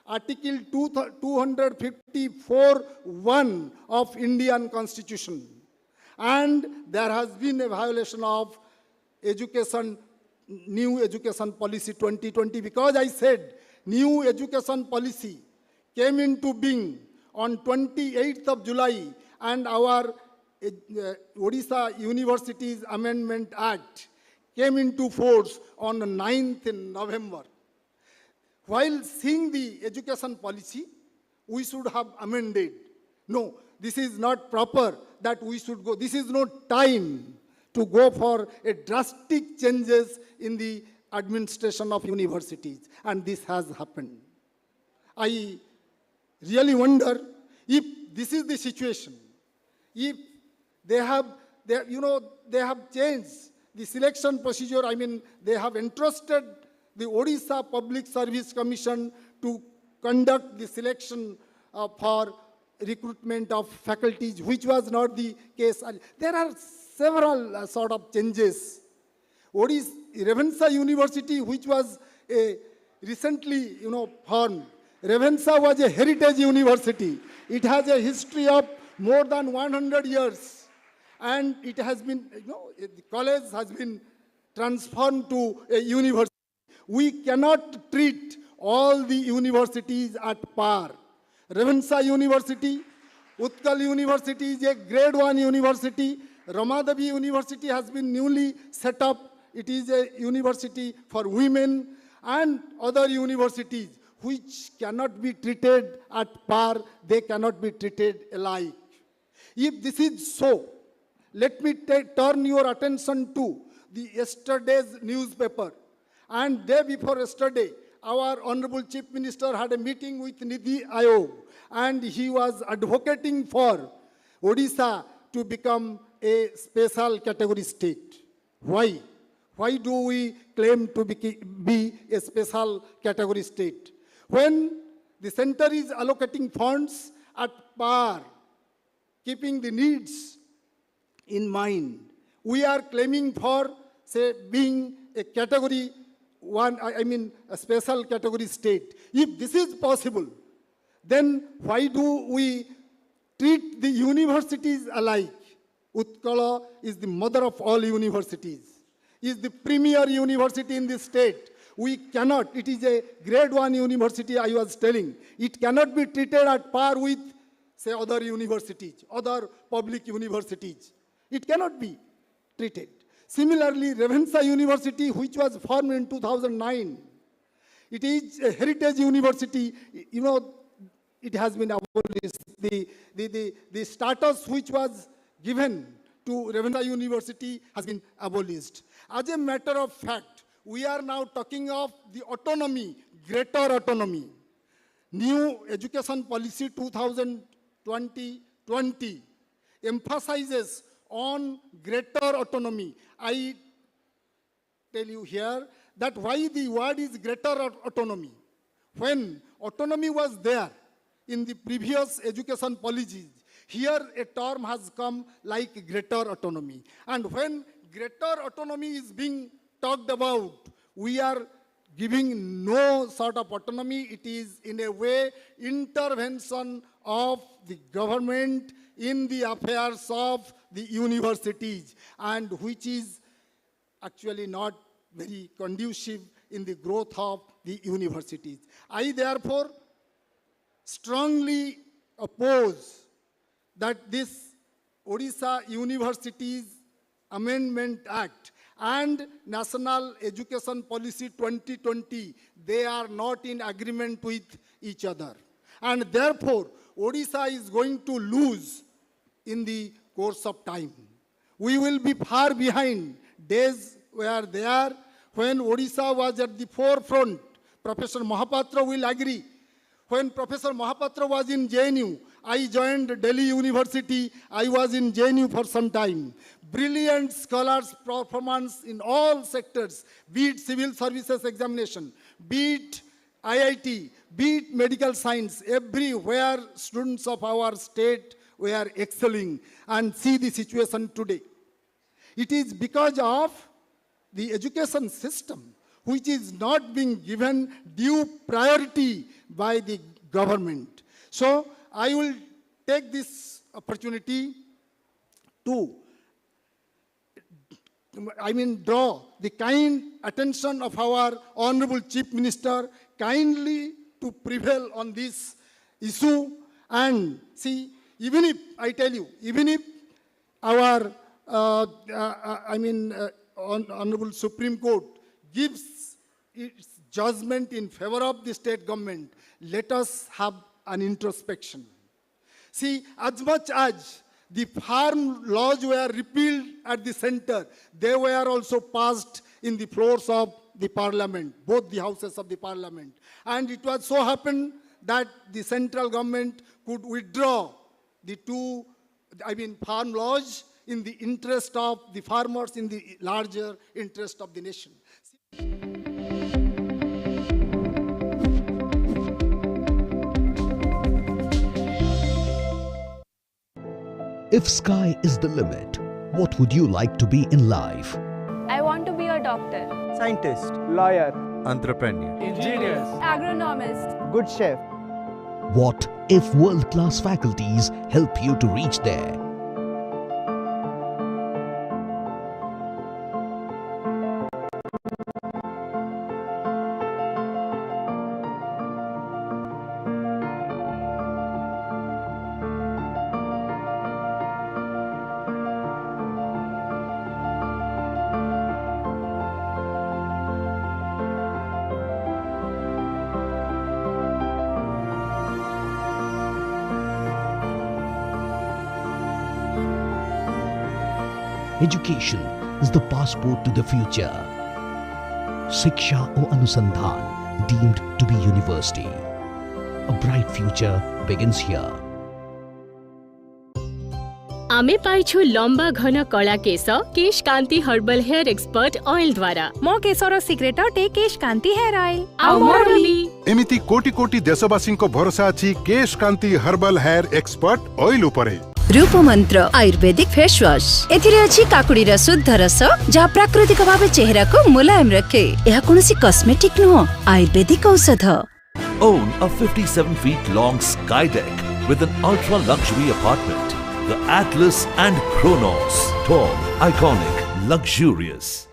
Article 254(1) of Indian Constitution. And there has been a violation of New Education Policy 2020, because I said New Education Policy came into being on 28th of July, and our Odisha Universities Amendment Act came into force on the 9th in November. While seeing the education policy, we should have amended. No, this is not proper that we should go. This is no time to go for a drastic changes in the administration of universities. And this has happened. I really wonder if this is the situation. If they have changed the selection procedure, I mean, they have entrusted the Odisha Public Service Commission to conduct the selection for recruitment of faculties, which was not the case. There are several sort of changes. Ravensa University, which was recently, formed. Ravensa was a heritage university. It has a history of more than 100 years. And it has been, the college has been transformed to a university. We cannot treat all the universities at par. Ravensa University, Utkal University is a grade 1 university. Ramadevi University has been newly set up. It is a university for women, and other universities which cannot be treated at par, they cannot be treated alike. If this is so, let me turn your attention to the yesterday's newspaper. And day before yesterday, our Honorable Chief Minister had a meeting with Niti Aayog, and he was advocating for Odisha to become a special category state. Why? Why do we claim to be a special category state? When the center is allocating funds at par, keeping the needs in mind, we are claiming for, say, being a category one, a special category state. If this is possible, then why do we treat the universities alike? Utkala is the mother of all universities, is the premier university in the state. We cannot, it is a grade 1 university, I was telling. It cannot be treated at par with, say, other universities, other public universities. It cannot be treated. Similarly, Ravensa University, which was formed in 2009, it is a heritage university. It has been abolished. The status which was given to Ravensa University has been abolished. As a matter of fact, we are now talking of the autonomy, greater autonomy. New Education Policy 2020 emphasizes on greater autonomy. I tell you here that why the word is greater autonomy. When autonomy was there in the previous education policies, here a term has come like greater autonomy. And when greater autonomy is being talked about, we are giving no sort of autonomy. It is in a way intervention of the government in the affairs of the universities, and which is actually not very conducive in the growth of the universities. I therefore strongly oppose that this Odisha Universities Amendment Act and National Education Policy 2020, they are not in agreement with each other. And therefore, Odisha is going to lose in the course of time. We will be far behind days where they are. When Odisha was at the forefront, Professor Mahapatra will agree. When Professor Mahapatra was in JNU, I joined Delhi University. I was in JNU for some time. Brilliant scholars' performance in all sectors, be it civil services examination, be it IIT, be it medical science, everywhere students of our state were excelling. And see the situation today. It is because of the education system which is not being given due priority by the government. So I will take this opportunity to draw the kind attention of our Honorable Chief Minister kindly to prevail on this issue. And see, even if, I tell you, even if our Honorable Supreme Court gives its judgment in favor of the state government, let us have an introspection. See, as much as the farm laws were repealed at the center, they were also passed in the floors of the parliament, both the houses of the parliament. And it was so happened that the central government could withdraw the farm laws in the interest of the farmers, in the larger interest of the nation. If sky is the limit, what would you like to be in life? I want to be a doctor, scientist, lawyer, Entrepreneur. engineer, agronomist, good chef. What if world-class faculties help you to reach there? Education is the passport to the future. Shiksha or Anusandhan deemed to be university. A bright future begins here. आमे पाइछु लंबा घन कला केश केश कांति herbal hair expert oil द्वारा मो केशर secrete अटे केश कांति hair oil आ मोरली एमिति कोटि कोटि देशवासी को भरोसा अछि केश कांति हर्बल हेयर एक्सपर्ट ऑयल उपरे। रूप मंत्र आयुर्वेदिक फेस वॉश एथिरे अछि काकुडीर शुद्ध रस जहा प्राकृतिक भावे चेहरा को मुलायम रखे। यह कोनोसी कॉस्मेटिक नुह, आयुर्वेदिक औषध। Own a 57 feet long sky deck with an ultra luxury apartment. The Atlas and Kronos. Tall, iconic, luxurious.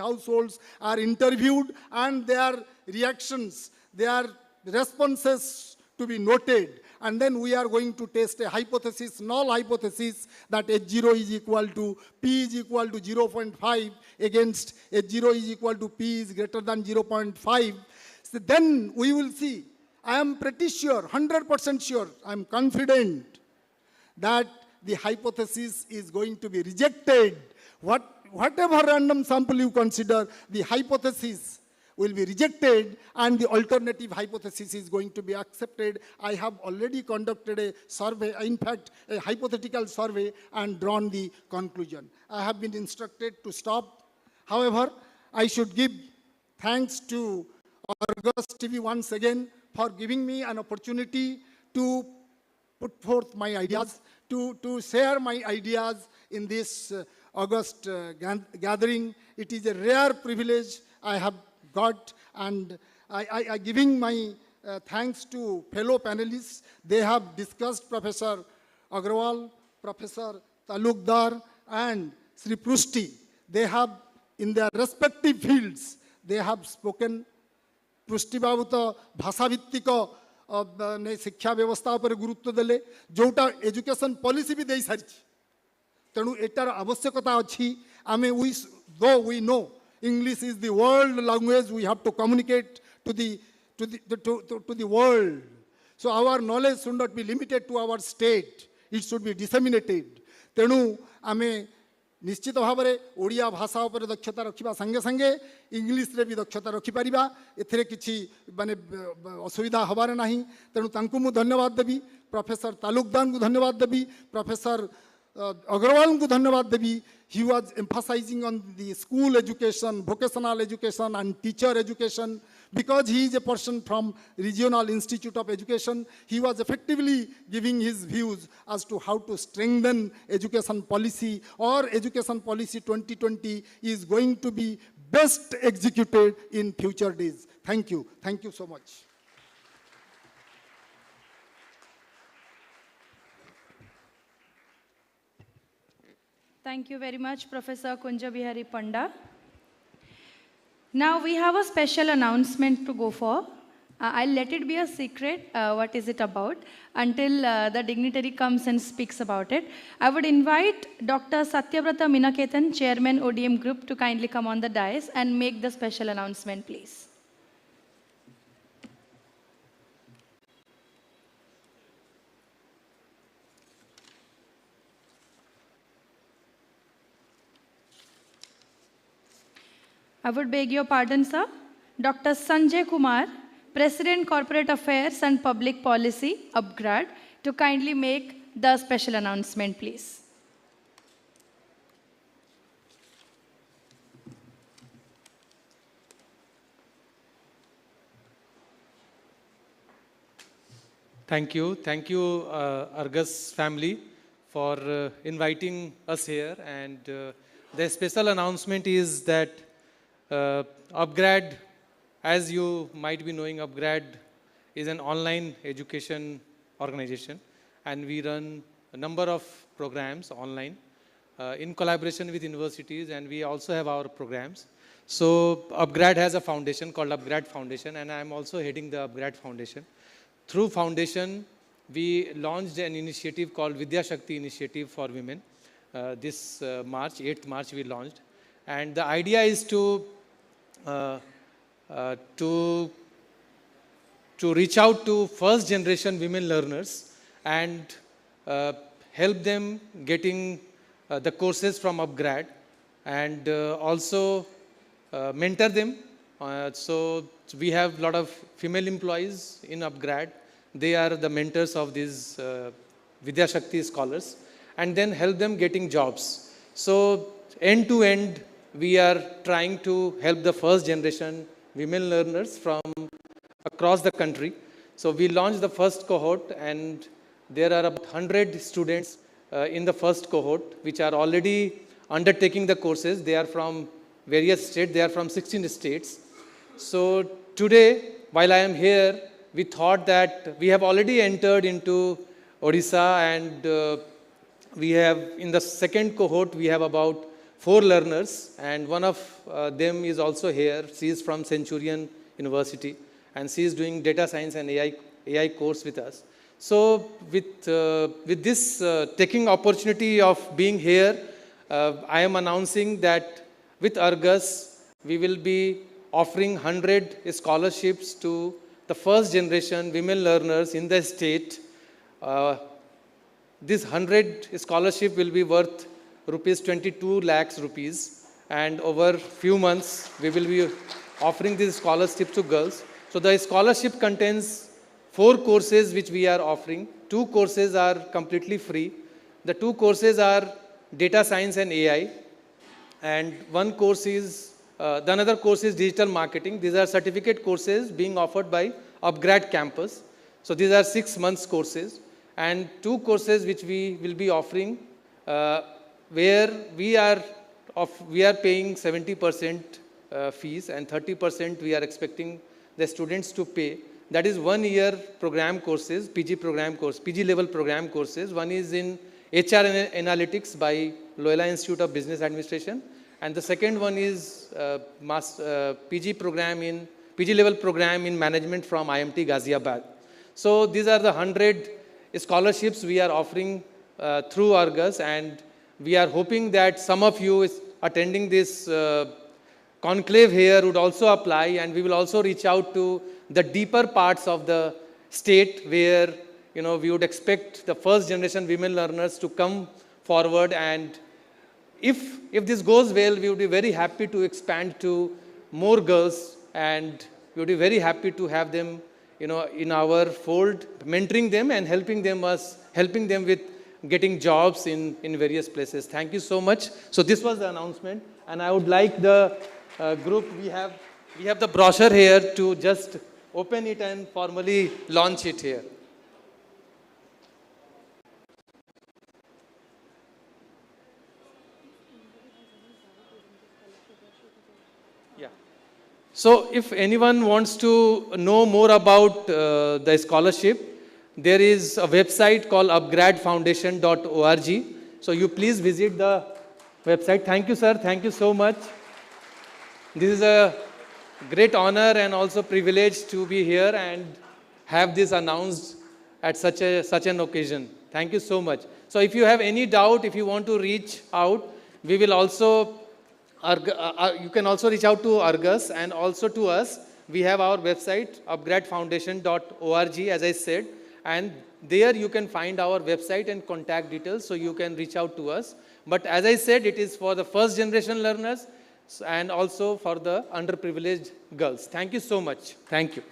Households are interviewed and their reactions, their responses to be noted, and then we are going to test a hypothesis, null hypothesis, that H0 is equal to P is equal to 0.5 against H0 is equal to P is greater than 0.5. So then we will see. I am pretty sure, 100% sure, I am confident that the hypothesis is going to be rejected. Whatever random sample you consider, the hypothesis will be rejected and the alternative hypothesis is going to be accepted. I have already conducted a survey, in fact, a hypothetical survey, and drawn the conclusion. I have been instructed to stop. However, I should give thanks to Argus TV once again for giving me an opportunity to put forth my ideas, to share my ideas in this August gathering. It is a rare privilege I have got, and I giving my thanks to fellow panelists. They have discussed Professor Agrawal, Professor Talukdar, and Sri Prusti. They have, in their respective fields, they have spoken. Prusti babu to bhasha vittiko शिक्षा व्यवस्था उपर गुरुत्व देले, जोटा education policy भी दे सारी। तेणु एटार आवश्यकता अच्छी। आमे though we know English is the world language, we have to communicate to the world. So our knowledge should not be limited to our state, it should be disseminated. Tenu ame निश्चित भाव में ओडिया भाषा उपर दक्षता रखा संगे संगे English रे भी दक्षता रखिपर एथिरे किछि माने असुविधा हबार नाही तेणु तांकु मु धन्यवाद देबी प्रोफेसर तालुकदार को धन्यवाद देबी प्रोफेसर अग्रवाल को धन्यवाद देबी. He was emphasizing on the school education, vocational education and teacher education. Because he is a person from Regional Institute of Education, he was effectively giving his views as to how to strengthen education policy, or education policy 2020 is going to be best executed in future days. Thank you so much. Thank you very much, Professor Kunja Bihari Panda. Now we have a special announcement to go for. I'll let it be a secret, what is it about, until the dignitary comes and speaks about it. I would invite Dr. Satyavrata Minaketan, Chairman ODM Group, to kindly come on the dais and make the special announcement, please. I would beg your pardon, sir. Dr. Sanjay Kumar, President Corporate Affairs and Public Policy, Upgrad, to kindly make the special announcement, please. Thank you, Argus family, for inviting us here. And the special announcement is that Upgrad, as you might be knowing, Upgrad is an online education organization, and we run a number of programs online in collaboration with universities, and we also have our programs. So Upgrad has a foundation called Upgrad Foundation, and I am also heading the Upgrad Foundation. Through foundation, we launched an initiative called Vidya Shakti Initiative for Women. This March, 8th March we launched. And the idea is to reach out to first generation women learners and help them getting the courses from Upgrad, and also mentor them. So we have a lot of female employees in Upgrad. They are the mentors of these Vidya Shakti scholars, and then help them getting jobs. So end to end, we are trying to help the first generation women learners from across the country. So we launched the first cohort, and there are about 100 students in the first cohort which are already undertaking the courses. They are from various states. They are from 16 states. So today, while I am here, we thought that we have already entered into Odisha, and we have, in the second cohort, we have about 4 learners, and one of them is also here. She is from Centurion University, and she is doing data science and AI course with us. So with this taking opportunity of being here, I am announcing that with Argus, we will be offering 100 scholarships to the first generation women learners in the state. This 100 scholarship will be worth rupees 22 lakhs rupees, and over few months we will be offering this scholarship to girls. So the scholarship contains 4 courses which we are offering. 2 courses are completely free. The 2 courses are data science and AI, and one course is the another course is digital marketing. These are certificate courses being offered by Upgrad campus. So these are 6 months courses, and 2 courses which we will be offering where we are paying 70% fees, and 30% we are expecting the students to pay. That is 1-year program courses, PG level program courses. One is in HR Analytics by Loyola Institute of Business Administration, and the second one is PG level program in management from IMT Ghaziabad. So these are the 100 scholarships we are offering through Argus, and we are hoping that some of you attending this conclave here would also apply, and we will also reach out to the deeper parts of the state where we would expect the first generation women learners to come forward, and if this goes well, we would be very happy to expand to more girls, and we would be very happy to have them in our fold, mentoring them and helping them with getting jobs in various places. Thank you so much. So this was the announcement, and I would like the group, we have the brochure here, to just open it and formally launch it here. Yeah. So if anyone wants to know more about the scholarship, there is a website called upgradefoundation.org. So you please visit the website. Thank you, sir. Thank you so much. This is a great honor and also privilege to be here and have this announced at such an occasion. Thank you so much. So if you have any doubt, if you want to reach out, we will also, you can also reach out to Argus and also to us. We have our website, upgradefoundation.org, as I said, and there you can find our website and contact details, so you can reach out to us. But as I said, it is for the first generation learners and also for the underprivileged girls. Thank you so much. Thank you.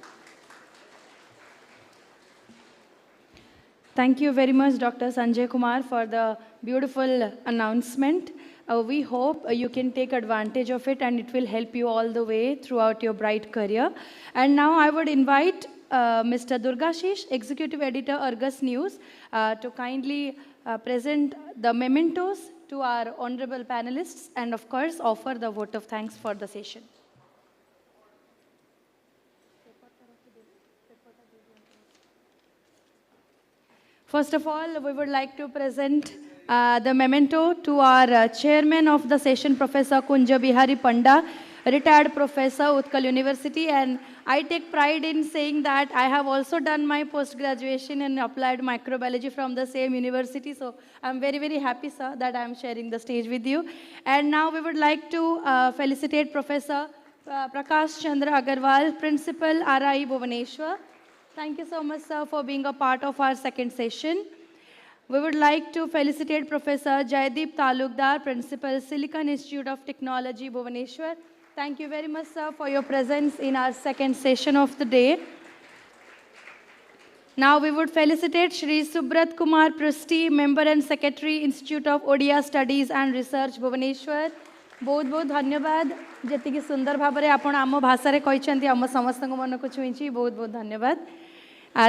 Thank you very much, Dr. Sanjay Kumar, for the beautiful announcement. We hope you can take advantage of it, and it will help you all the way throughout your bright career. And now I would invite Mr. Durgashish, Executive Editor, Argus News, to kindly present the mementos to our honorable panelists and, of course, offer the vote of thanks for the session. First of all, we would like to present the memento to our chairman of the session, Professor Kunja Bihari Panda, retired professor, Utkal University, and I take pride in saying that I have also done my post-graduation in applied microbiology from the same university, so I'm very, very happy, sir, that I'm sharing the stage with you. And now we would like to felicitate Professor Prakash Chandra Agarwal, Principal, RI Bhubaneswar. Thank you so much, sir, for being a part of our second session. We would like to felicitate Professor Jaideep Talukdar, Principal, Silicon Institute of Technology, Bhubaneswar. Thank you very much, sir, for your presence in our second session of the day. Now we would felicitate Shri Subrat Kumar Prusty, Member and Secretary, Institute of Odia Studies and Research, Bhubaneswar. बहुत बहुत धन्यवाद जेतिकी सुंदर भाबरे आपण आम भाषा कहिसेंती आम समस्त मन को छुईची बहुत बहुत धन्यवाद.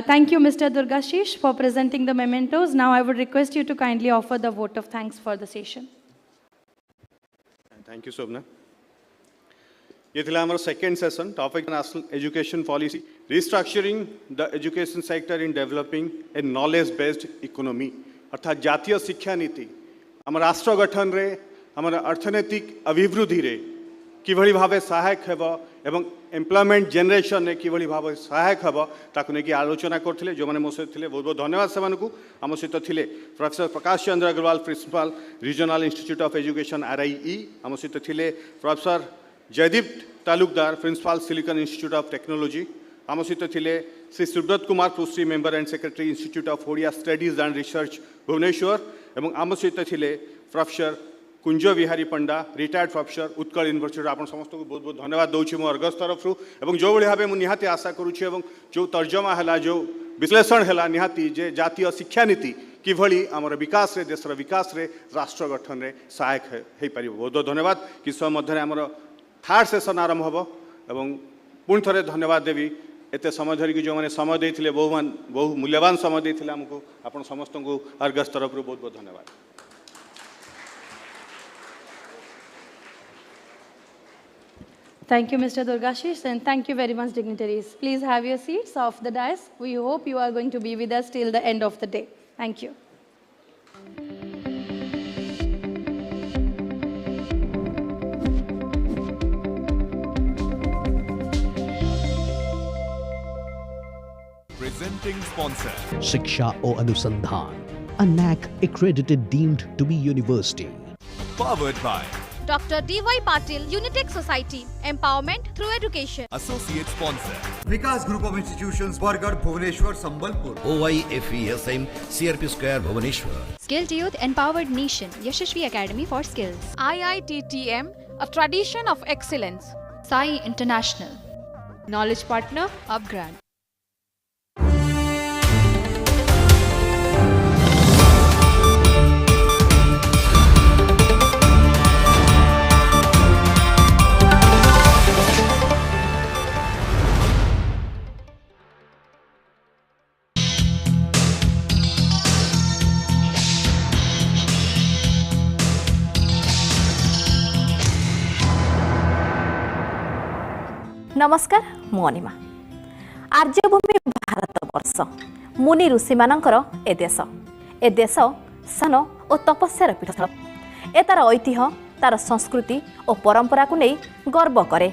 Thank you, Mr. Durgashish, for presenting the mementos. Now I would request you to kindly offer the vote of thanks for the session. Thank you, Sobna. This is our second session, topic National Education Policy, restructuring the education sector in developing a knowledge-based economy. अर्थात जातीय शिक्षा नीति आम राष्ट्र गठन रे आम अर्थनैतिक अभिवृद्धि रे किभली भावे सहायक हेब एवं एम्प्लॉयमेंट जनरेशन ने किभली भावे सहायक हेब ताकु नेकी आलोचना करथिले जो माने मो सहित थिले बहुत बहुत धन्यवाद सेमानकु आम सहित थिले professor Prakash Chandra Agrawal principal regional institute of education RIE आम सहित थिले professor Jaydeep Talukdar principal silicon institute of technology आम सहित थिले Shri Subrat Kumar Prusty member and secretary institute of Odia studies and research Bhubaneswar एवं आम सहित थिले professor Kunj Bihari Panda retired professor Utkal university आप समस्त को बहुत बहुत धन्यवाद दूसरी मो अर्गस तरफ और जो भाई भाव मुझे निहाती आशा करुच्छे जो तर्जमा है जो विश्लेषण है निहाती जे जातीय शिक्षा नीति किभली आमर विकास रे देशर विकास रे राष्ट्र गठन रे सहायक हो पार बहुत बहुत धन्यवाद कि समय मध्य आमर थर्ड सेशन आरंभ हम और पुणी थे धन्यवाद देवी एत समय धरिकी जो मैंने समय देते बहु मूल्यवान समय देते आमको आप समस्त को अर्गस तरफ बहुत बहुत धन्यवाद. Thank you, Mr. Durgashish, and thank you very much, dignitaries. Please have your seats off the dais. We hope you are going to be with us till the end of the day. Thank you. Presenting sponsor Shiksha or Anusandhan, a NAC accredited deemed to be university. Powered by Dr. D.Y. Patil, Unitech Society, Empowerment through Education. Associate sponsor Vikas Group of Institutions, Bargarh, Bhubaneswar, Sambalpur. OIFESM, CRP Square, Bhubaneswar. Skilled Youth Empowered Nation, Yashashvi Academy for Skills. IITTM, a tradition of excellence. Sai International. Knowledge Partner, Upgrad. नमस्कार मु अनिमा आर्यभूमि भारत वर्ष मुनि ऋषि मानकर ए देश सन और तपस्यार पीठस्थल ए तार ऐतिह्य तार संस्कृति और परंपरा को नहीं गर्व करे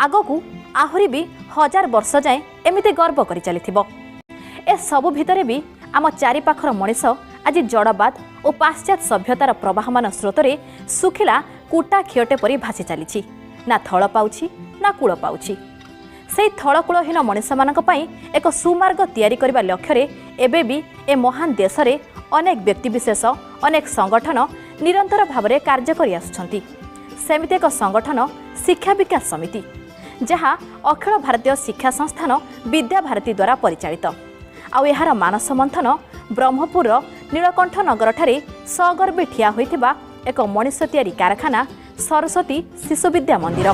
आगकू आहुरी भी 1000 वर्ष जाए एमिति गर्व करि चलिथिबो ए सबु भितरे भी आम चारिपाखर मनीष आज जड़बाद और पाश्चात्य सभ्यतार प्रवाहमान स्रोतरे सुखिला कुटा खियटे परि भासी चली ना थल पाउछि ना कूल पाउछि से थलकूलहीन मनीष मानक पई एक सुमार्ग तैयारी करबा लक्ष्य रे एबे भी ए महान देश रे अनेक व्यक्तिविशेष अनेक संगठन निरंतर भाव में कार्य करि आसुछंती सेमिति एक संगठन शिक्षा विकास समिति जहाँ अखिल भारतीय शिक्षा संस्थान विद्या भारती द्वारा परिचालित आउ एहार मानस मंथन ब्रह्मपुर नीलकंठ नगर ठारे सगर्वे ठिया होइथिबा एक मनीष तैयारी कारखाना सरस्वती शिशु विद्या मंदिर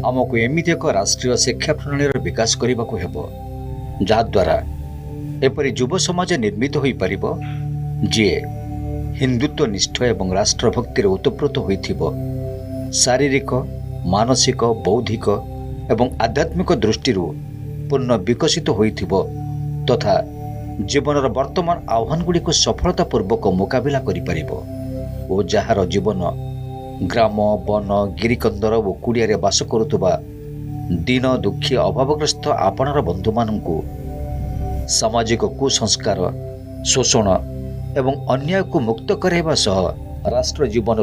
आमको एमिति एक राष्ट्रीय शिक्षा प्रणालीर विकास करने को हेबो जहाद्वारा एपरी युव समाज निर्मित हो पारिबो जे हिंदुत्व निष्ठ एवं राष्ट्रभक्तिर ओतप्रोत होइथिबो शारीरिक मानसिक बौद्धिक एवं आध्यात्मिक दृष्टि पूर्ण विकसित होइथिबो तथा जीवनर वर्तमान आह्वान गुड़ी को सफलतापूर्वक मुकाबिला करि पारिबो ओ जहार जीवन ग्राम वन गिरिकंदर और कुड़िया बास करुवा दीन दुखी अभावग्रस्त आपणर बंधु मानू सामाजिक कुसंस्कार शोषण एवं अन्याय को मुक्त कराइबा सह राष्ट्र जीवन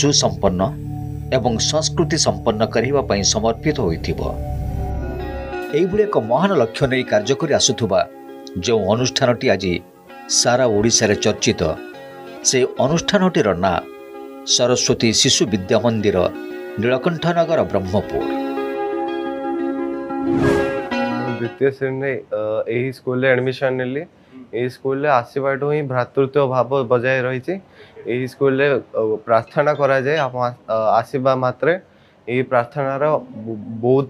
सुसंपन्न एवं संस्कृति संपन्न करने पई समर्पित होइथिबो एइबुले एक महान लक्ष्य नहीं कार्य करि आसुथुबा जो अनुष्ठानटी आज सारा ओडिशा रे चर्चित से अनुष्ठानटीर ना सरस्वती शिशु विद्या मंदिर नीलकंठ नगर ब्रह्मपुर द्वितीय श्रेणी यही स्कूल एडमिशन नेली यही स्कूल आसवाठू ही भ्रातृत्व भाव बजाय रही यही स्कूल प्रार्थना करा जाए आसवा मात्रे यही प्रार्थनार बहुत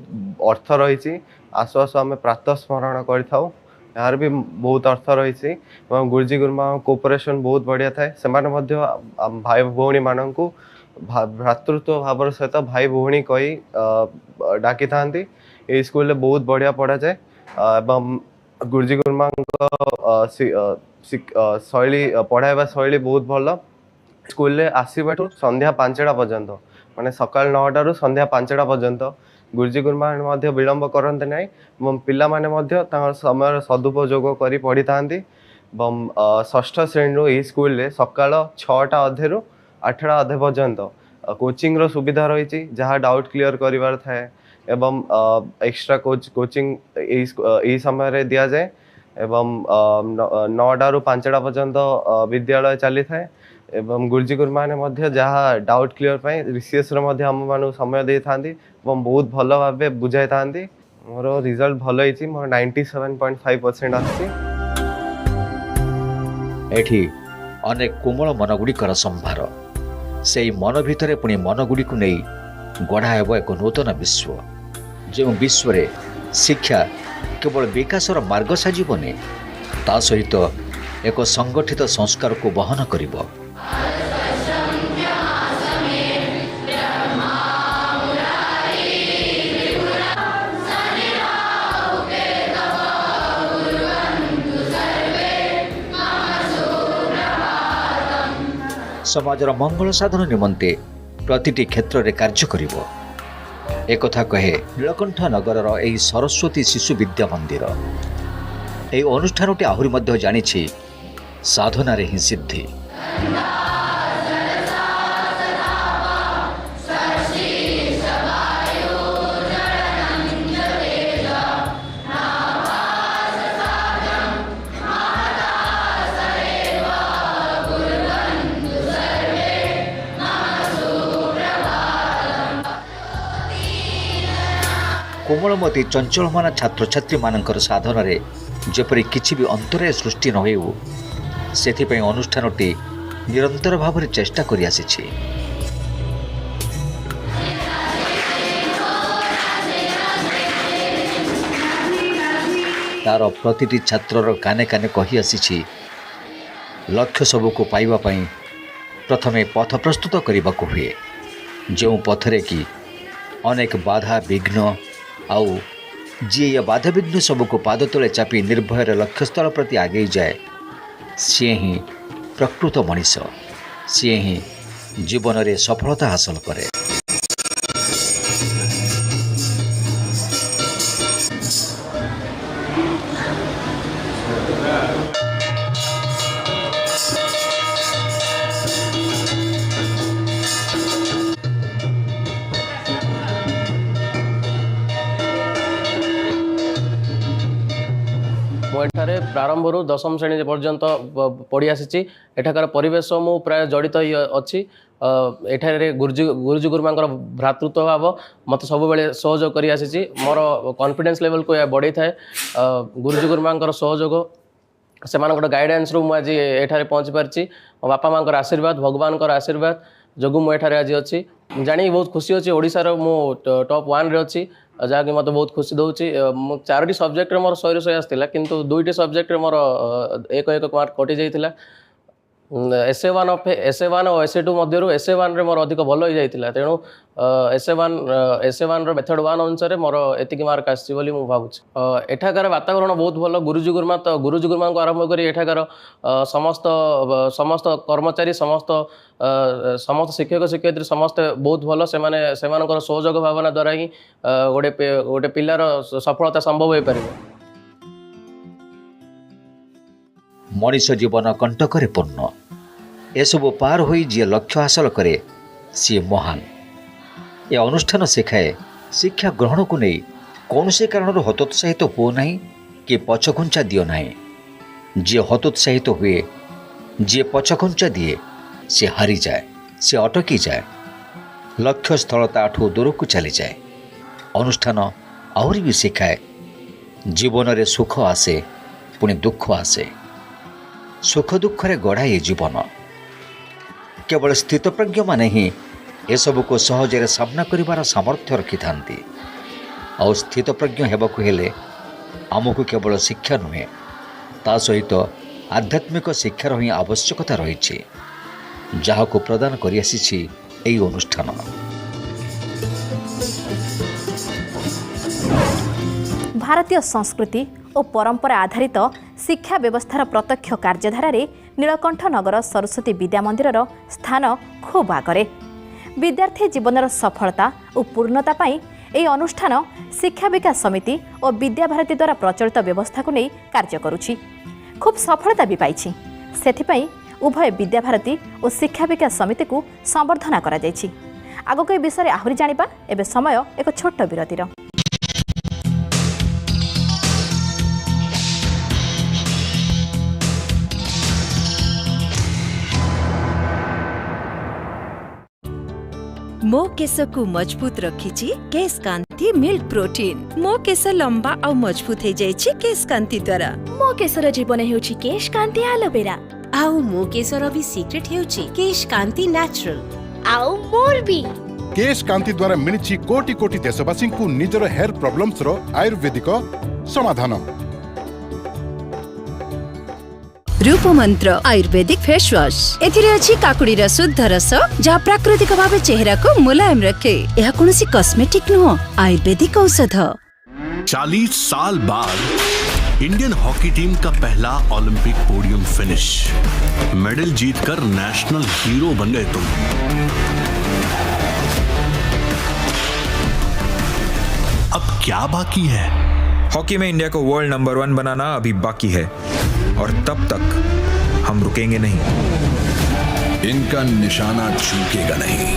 अर्थ रही आसु आसु आम प्रातः स्मरण कर यार भी बहुत अर्थ रही गुरुजी गुरुमा कोऑपरेशन बहुत बढ़िया थाए से भाई भौणी मान को भ्रातृत्व भाव सहित भाई भौणी कही डाकी था ये स्कूल बहुत बढ़िया पढ़ा जाए एवं गुरुजी गुरुमा शैली पढ़ाइबा शैली बहुत भल स्कूल आसवाठू संध्या 5टा पर्यंत माने सकाल 9टारू संध्या 5टा पर्यंत गुरुजी गुरुमा विलंब करते ना पिला माने समय सदुपयोग कर पढ़ी था षष्ठ श्रेणी यही स्कूल सकाल 6टा अधेरू 8टा अधे पर्यंत कोचिंग रो सुविधा रही जहाँ डाउट क्लियर कर थाए एवं एक्स्ट्रा कोचिंग यही समय दि जाए एवं 9टारू 5टा पर्यंत विद्यालय चली थाए एवं गुरुजी गुरुमा ने जहाँ डाउट क्लियर पाई रिसीएस आम मान समय दे था बहुत भल भाव बुझाई था मोर रिजल्ट भल होती मोर 97.5% एठी अनेक कोमल मनगुड़िकर संभार से मन भितर पुणी मनगुड़ी को नहीं गढ़ा हेब एक नूतन विश्व जो विश्व रे शिक्षा केवल विकासर मार्ग साजिबनी ता सहित एक संगठित संस्कार को वहन करिब समाजर मंगल साधन निमंते प्रतिटी क्षेत्र रे कार्य करिब एक कथा कहे नीलकंठ नगर सरस्वती शिशु विद्या मंदिर এই অনুষ্ঠানটি আহুরি মধ্যে জানিছি সাধনারে ହିଁ সিদ্ধি। कोमलमती चंचलमाना छात्र छात्री मानकर साधन जेपरी किछि भी अंतराय सृष्टि न हेउ सेथिपई अनुष्ठानटी निरंतर भाव में चेष्टा करि आसिछि। तार प्रतिटी छात्रर काने काने कहि आसिछि लक्ष्य सबको पाइबा पई प्रथमे पथ प्रस्तुत करबाको हुए, जो पथरे कि अनेक बाधा विघ्न आउ जी या बाधा विघ्न सबको पाद तले चापी निर्भयर लक्ष्यस्थल प्रति आगे जाए सी ही प्रकृत मनीष, सी ही जीवन में सफलता हासिल करे। एठारे प्रारंभ दशम श्रेणी पर्यंत पढ़ी आसी। एठाकार परिवेश मु प्राय जड़ित अच्छी। एठारे गुरुजी गुरुमा भ्रातृत्व भाव मत सब बेले सहयोग कर आसी। मोर कॉन्फिडेंस लेवल को बढ़ी थाए गुरुजी गुरुमा सहयोग से गाइडेंस रु आज एठारे पहुँची पार्ची। मो बापा माँ आशीर्वाद भगवान आशीर्वाद जो मुझे आज अच्छी जाणी बहुत खुशी अच्छी। ओडिशार मु टॉप 1 रे अच्छी जहाँकि मत बहुत खुशी दूसरी। 4टी सब्जेक्ट मोर 100 आसाला किंतु 2टी सब्जेक्ट मोर 1 मार्क कटि जाइथिला। SA1 और SA2 मध्यरु SA1 रे मोर अधिक भल हो जाइथिला, तेणु SA1 रो मेथड 1 अनुसार मोर एतिक मार्क आसी बोली मु भाबुछि। एठाकार वातावरण बहुत भल। गुरुजी गुरुमा को आरंभ करी एठाकार समस्त कर्मचारी समस्त शिक्षक शिक्षयित्री समस्ते बहुत भल। से सहयोग भावना द्वारा ही गोटे पिलार सफलता संभव हो पारे। मनीष जीवन कंटक पूर्ण एसबू पार हो जी लक्ष्य हासिल करे सी महान। यह अनुष्ठान शिखाए शिक्षा ग्रहण को नहीं कौन से कारण हतोत्साहित हो ना कि पछघुंचा दियो ना। जी हतोत्साहित हुए जी पछघुंचा दिए सी हारी जाए, सी अटकी जाए, लक्ष्य स्थलता आठू दूर को चली जाए। अनुष्ठान आहरी भी शिखाए जीवन रे सुख आसे पुणी दुख आसे। सुख दुख रे गढ़ा ये जीवन। केवल स्थितप्रज्ञ माने ही एसबू को सहजरे सामना करिवार सामर्थ्य रखि थांती। और स्थितप्रज्ञ हेबाकु हेले आमको केवल शिक्षा नुहे ता सहित आध्यात्मिक शिक्षार ही आवश्यकता रही जहाको प्रदान करि आसीछि एई अनुष्ठान। भारतीय संस्कृति और परंपरा आधारित शिक्षा व्यवस्थार प्रत्यक्ष कार्यधारा नीलकंठ नगर सरस्वती विद्या मंदिर स्थान खूब आगे। विद्यार्थी जीवन सफलता और पूर्णता पाई ए अनुष्ठान शिक्षा विकास समिति और विद्या भारती द्वारा प्रचलित व्यवस्था को नहीं कार्य करुछि। खूब सफलता भी पाइछि। सेथिपई उभय विद्या भारती और शिक्षा विकास समिति को संवर्धना करा जाइछि। आगक ए विषय आहरी जानिबा। एबे समय एक छोट विरतिर। मो केस को मजबूत रखिछि केस कांति मिल्क प्रोटीन। मो केस लंबा और मजबूत हो जाइछि केस कांति द्वारा। मो केसर जीवन हेउछि केश कांति एलोवेरा। आउ मो केसर भी सीक्रेट हेउछि केश कांति नेचुरल। आउ मोर भी केश कांति द्वारा मिलिछि कोटि कोटि देशवासी को निजर हेयर प्रॉब्लम्स रो आयुर्वेदिक समाधान। रूप मंत्र आयुर्वेदिक फेस वॉश एथिरे अछि काकुडीर शुद्ध रस जहाँ प्राकृतिक भावे चेहरा को मुलायम रखे। यह कोनोसी कॉस्मेटिक नुह, आयुर्वेदिक औषध। 40 साल बाद इंडियन हॉकी टीम का पहला ओलंपिक पोडियम फिनिश। मेडल जीतकर नेशनल हीरो बन गए तुम। अब क्या बाकी है? हॉकी में इंडिया को वर्ल्ड नंबर 1 बनाना अभी बाकी है और तब तक हम रुकेंगे नहीं। इनका निशाना चूकेगा नहीं।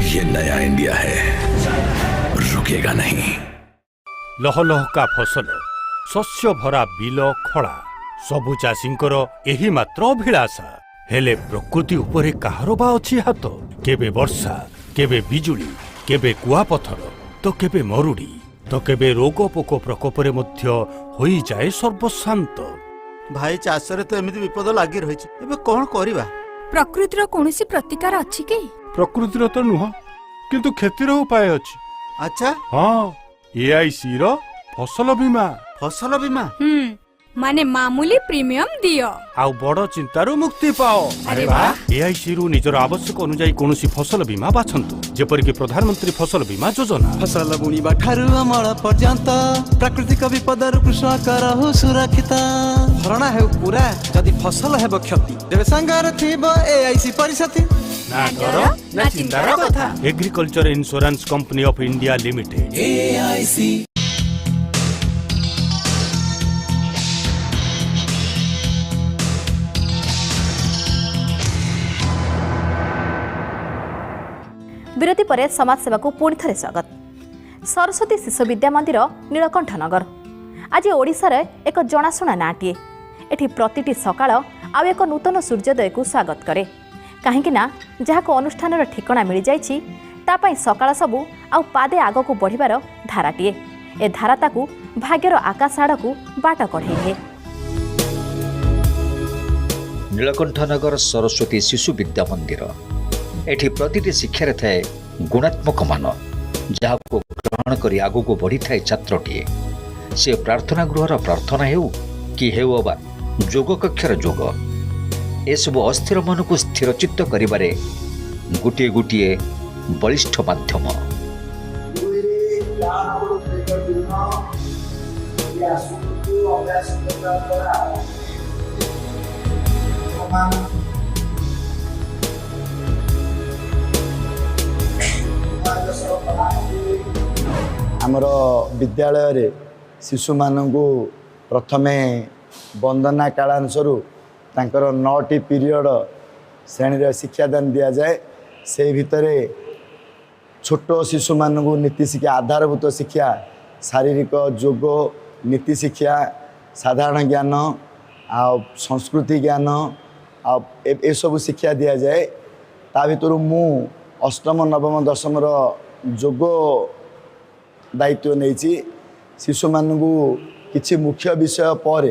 ये नया इंडिया है, रुकेगा नहीं। लहलहका फसल, शस्य भरा बिल खड़ा, सबु चाषींकर एही मात्र अभिलाषा। हेले प्रकृति उपरे काହାର बा अछि हाथ? केबे वर्षा, केबे बिजुली, केबे कुआपथर, तो केबे मरुड़ी, तो केबे रोग पोक प्रकोपरे मध्य होई जाए सर्वशांत। भाई चाषरे तो एमिति विपद लागि रहिछि, एबे कोन करिबा? प्रकृतिर कोनोसी प्रतिकार अछि कि? प्रकृतिर तो नुह, किंतु खेतीर उपाय अछि। अच्छा हाँ, एआईसी रो फसल बीमा। फसल बीमा माने मामूली प्रीमियम दियो आउ बड़ चिंतारू मुक्ति पाओ। अरे वाह। एआईसी रु निजर आवश्यक अनुसार कोनोसी फसल बीमा बाछंतु, जेपर कि प्रधानमंत्री फसल बीमा योजना। फसल बुणीबा ठारू अमल पर्यंत प्राकृतिक विपदरु कृषक रहु सुरक्षित। भरणा हेउ पूरा जदि फसल हेब क्षति, देबे संगार थिबो एआईसी परिसति। ना करो ना चिंतार कथा। Agriculture insurance company of India limited, AIC. विरति पर समाजसेवा को पुणी थे स्वागत। सरस्वती शिशु विद्या मंदिर नीलकंठ नगर आज ओडिशार एक जनाशुना नाटीए। एठी प्रतिटी सकाळ आउ एक नूतन सूर्योदय को स्वागत करे, कहीं जहाँ को अनुष्ठान ठिकणा मिल जाइछि तापाई सकाळ सबु आउ पादे आग को बढ़िबार धाराटीए। ए धारा ताकू भाग्यर आकाश आड़ को बाट कढ़े। नीलकंठ नगर सरस्वती शिशु विद्या मंदिर एठी प्रतिटी शिक्षार थाए गुणात्मक मान, जहाँ को ग्रहण करी आगु को बढ़ी थाए छात्रटीए। से प्रार्थना गृहर प्रार्थना हेउ कि हेउ अबा जोग कक्षर जोग, एसबु अस्थिर मन को स्थिरचित्त करिबारे गुटिए गुटिए बलिष्ठ माध्यम। आमर विद्यालय रे शिशु मानू प्रथमे वंदना कालांशरू तांकर 9टी पीरियड श्रेणी शिक्षादान दि जाए। से भितर छोट शिशु मानू नीति शिक्षा, आधारभूत शिक्षा, शारीरिक जोग, नीति शिक्षा, साधारण ज्ञान आ संस्कृति ज्ञान ए सब शिक्षा दि जाए। ता भितर मु अष्टम नवम दशम जोग दायित्व नहीं। शिशु मानू किछि मुख्य विषय पर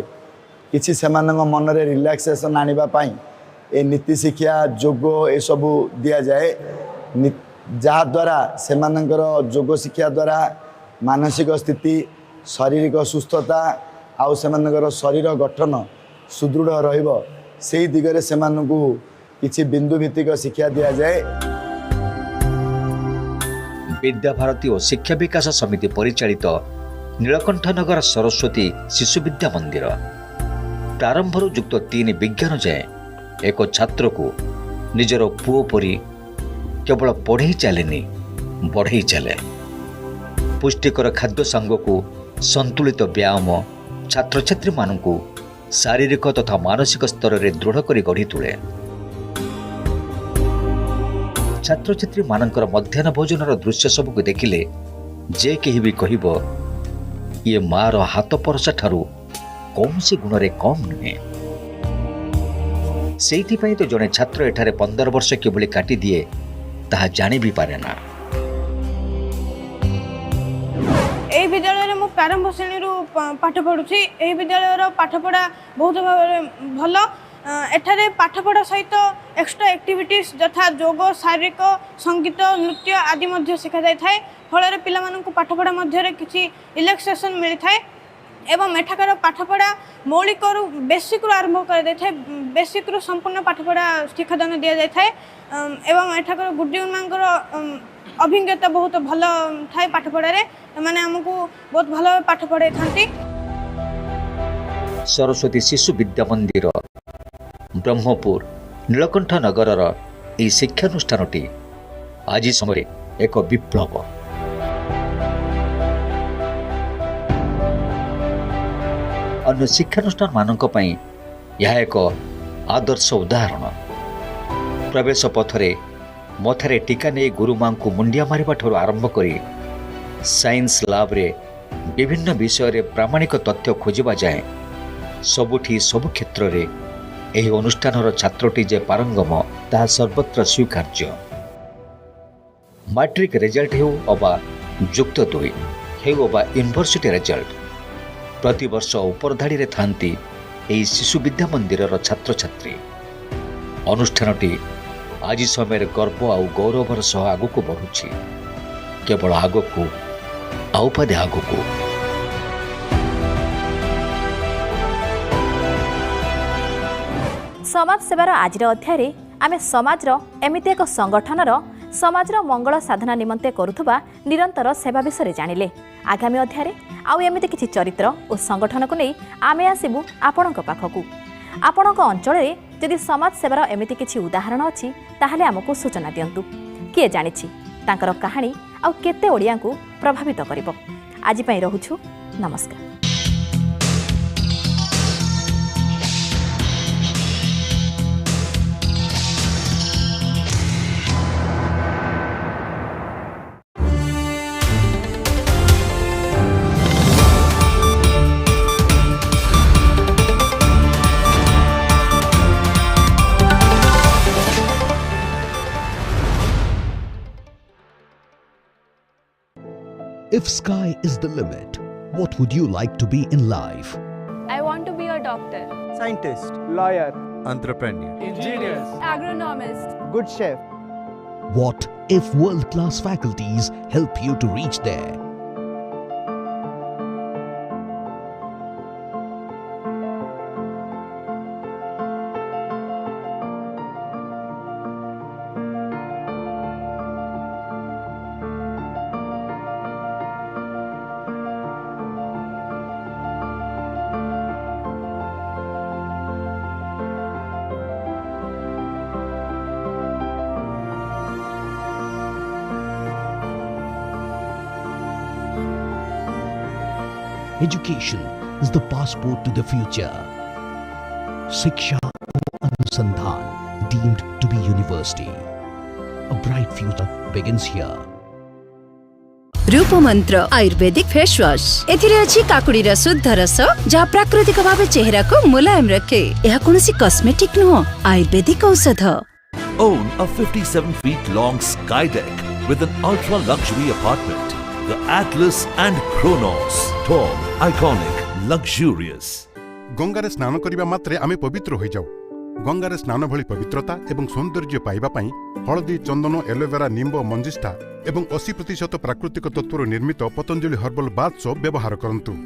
किछि सेमान मन रे रिलैक्सेशन आनिबा पाई ए नीति शिक्षा जोग ए सबू दि जाए, जहा द्वारा सेमानंकर जोग शिक्षा द्वारा मानसिक स्थिति, शारीरिक सुस्थता आउ सेमानंकर शरीर गठन सुदृढ़ रहिबो। सेही दिगरे सेमानंकु किछि बिंदु भित्तिक शिक्षा दि जाए। विद्या भारती और शिक्षा विकास समिति परिचालित नीलकंठ नगर सरस्वती शिशु विद्या मंदिर प्रारंभ युक्त 3 विज्ञान जाए एक छात्र को निजर पुओ परी केवल पढ़े चलेनी बढ़े चले। पुष्टिकर खाद्य सांग को संतुलित व्यायाम छात्र छात्री मानू शारीरिक तथा मानसिक स्तर में दृढ़ कर गढ़ी तुले। छात्र छात्री मानकर मध्याह्न भोजन दृश्य सबको देखिले जे कहीं भी कहब ये मार हाथ परसा ठारू कौन सी गुण रे कम नुहे। से तो जड़े छात्र एठारे 15 वर्ष किभली काटी दिए ताहा जानी भी पारे ना। ए विद्यालय मु प्रारंभ श्रेणी पाठ पढ़ुछि। ए विद्यालय पाठपढ़ा बहुत भाव भल। एठारे पाठपढ़ा सहित एक्स्ट्रा एक्टिविटीज यथा जोग, शारीरिक, संगीत, नृत्य आदि मध्य शिखा जाय थाए। फल पिला माननकु पाठपढ़ा मध्य किछि रिलैक्सेशन मिली थाए एवं एठाकार पाठपढ़ा मौलिक रु बेसिक रु आरंभ कर दे थाए। बेसिक रु संपूर्ण पाठपढ़ा शिक्षादान दिया जाय थाए एवं एठाकार गुरुजी मानकर अभिज्ञता बहुत भल थाए। पाठपढ़ा रे माने हमकु बहुत भल पाठ पढ़ाई थांती। सरस्वती शिशु विद्या मंदिर ब्रह्मपुर नीलकंठ नगर यह शिक्षानुष्ठानटी आज समय एक विप्लव। अन्य शिक्षानुष्ठान मानक पई यह एक आदर्श उदाहरण। प्रवेश पथरे मथारे टीका नहीं गुरु मां को मुंडिया मारिबा ठरो आरंभ करी साइंस लैब रे विभिन्न विषय रे प्रामाणिक तथ्य खोजिबा जाए सबुठी सब क्षेत्र रे एही अनुष्ठानर छात्रटी जे पारंगम ताहा सर्वत्र स्वीकार्य। मैट्रिक रिजल्ट हेउ अबा युक्त 2 हेउ अबा यूनिवर्सिटी रिजल्ट प्रति वर्ष उपरधाड़ी रे थांती एही शिशु विद्या मंदिरर छात्र छात्री। अनुष्ठानटी आज समय गर्व आउ गौरवर सह आगुक बढ़ुछि, केवल आगुक आउ पादे आगुक। समाज सेवार आज अध्याय आम समाजर एमती एक संगठनर समाजर मंगल साधना निमंते करुथुबा निरंतर सेवा विषय जानिले। आगामी अध्याय आउ एमती किछि चरित्र और संगठन को नहीं आमे आसिबु आपणक पाखकु। आपणक अंचल रे जदि समाज सेवार एमती किछि उदाहरण अछि ताहाले हमकु सूचना दियंतु। किए जानिछि तांकर कहानी आउ केते ओडिया को प्रभावित करिवो। आज पई रहुछु, नमस्कार। If sky is the limit, what would you like to be in life? I want to be a doctor, scientist, lawyer, entrepreneur, engineer, agronomist, good chef. What if world-class faculties help you to reach there? Education is the passport to the future. Session-2 deemed to be university. A bright future begins here. रूप मंत्र Ayurvedic face wash एथिरे अछि काकुडीर शुद्ध रस जहा प्राकृतिक भावे चेहरा को मुलायम रखे। एहा कोनोसी कॉस्मेटिक नुह, आयुर्वेदिक औषध। Own a 57 feet long sky deck with an ultra luxury apartment. The Atlas and Chronos. Tall, iconic, luxurious. गंगारे स्नान करिबा मात्रे आमे पवित्र होई जाऊ। गंगारे स्नान भली पवित्रता एवं सौंदर्य पाइबा पई हळदी, चंदन, एलोवेरा, निंब, मंजिष्ठा एवं 80% प्राकृतिक तत्वरो निर्मित पतंजलि हर्बल बाथ सोप व्यवहार करंतु।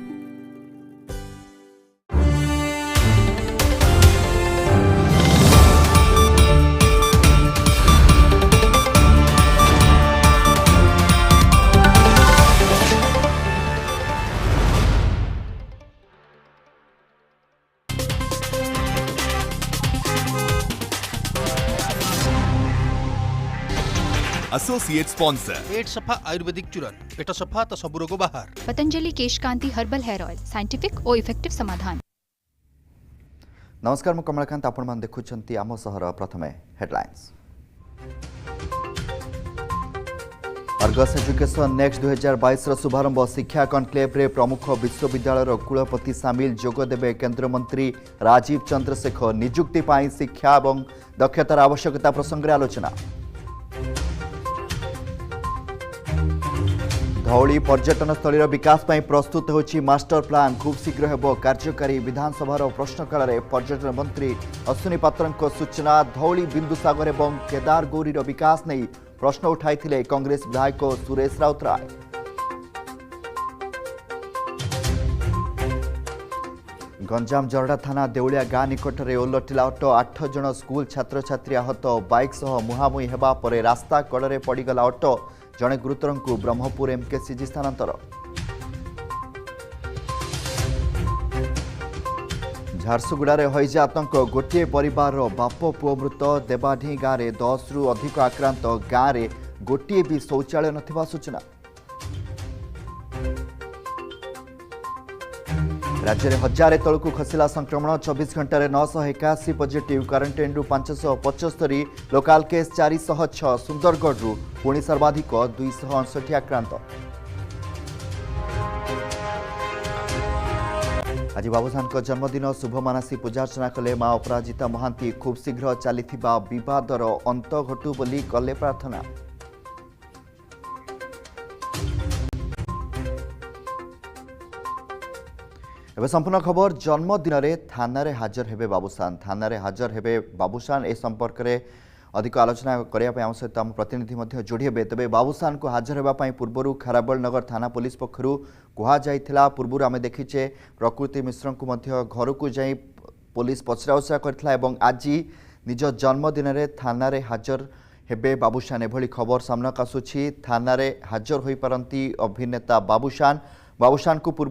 एसोसिएट स्पॉन्सर पेट सफा आयुर्वेदिक चूरन, पेट सफा तो सब रोग बाहर। पतंजलि केश कांति हर्बल हेयर ऑयल, साइंटिफिक और इफेक्टिव समाधान। नमस्कार, मु कमलकांत। आपण मान देखुछंती आम सहर प्रथमे हेडलाइंस। अर्गस एजुकेशन नेक्स्ट 2022 रो शुभारंभ। शिक्षा कॉन्क्लेव रे प्रमुख विश्वविद्यालय कुलपति सामिल। जोग देबे केंद्र मंत्री राजीव चंद्रशेखर। नियुक्ति पाई शिक्षा और दक्षतार आवश्यकता प्रसंग रे आलोचना। धौली पर्यटन स्थल विकास पर प्रस्तुत होची मास्टर प्लान। खूब शीघ्र हेबो कार्यकारी। विधानसभा प्रश्नकाल में पर्यटन मंत्री अश्विनी पात्र सूचना। धौली बिंदुसागर और केदारगौरी विकास नहीं प्रश्न उठाई कांग्रेस विधायक सुरेश राउतराय। गंजाम जरडा थाना देउलिया गाँ निकट में ओलटिला अटो। 8 जन स्कूल छात्र छात्री आहत। बाइक सह मुहांमुही हेबा परे रास्ता कड़े पड़गला अटो। जड़े गुरुतर को ब्रह्मपुर एमकेसीजी स्थानांतर। झारसुगुड़े हईजा आतंक। गोटे परिवार बाप पुओ मृत। देवाढी गाँव में 10 रु अधिक आक्रांत। गाँव में गोटे भी शौचालय नथिबा सूचना। राज्य में हजारे तलू खसला संक्रमण 24 घंटे 981 positive quarantine 575 local case 406 Sundargarh पुणी सर्वाधिक 259 आक्रांत। आज बाबूसान जन्मदिन शुभ मानसी पूजार्चना कले माँ अपराजिता महांती खूब शीघ्र चली बदर अंत घटू बोली कले प्रार्थना। एवं संपूर्ण खबर जन्मदिन में थाना रे हाजर हेबे बाबूसान थाना रे हाजर हेबे बाबूसान ए संपर्क में अधिक आलोचना करने आम सहित आम प्रतिनिधि जोड़ी हे तेज बाबूसान को हाजर होगापी पूर्व खाराबल नगर थाना पुलिस पक्षर कहुला पूर्व आम देखीचे प्रकृति मिश्र को घर को जाई पुलिस पचरा उचरा कर आज निज जन्मदिन में थाना रे हाजर हेबे बाबूसान एभली खबर सामना आसूची थाना रे हाजर हो पारती अभिनेता बाबूसान को पूर्व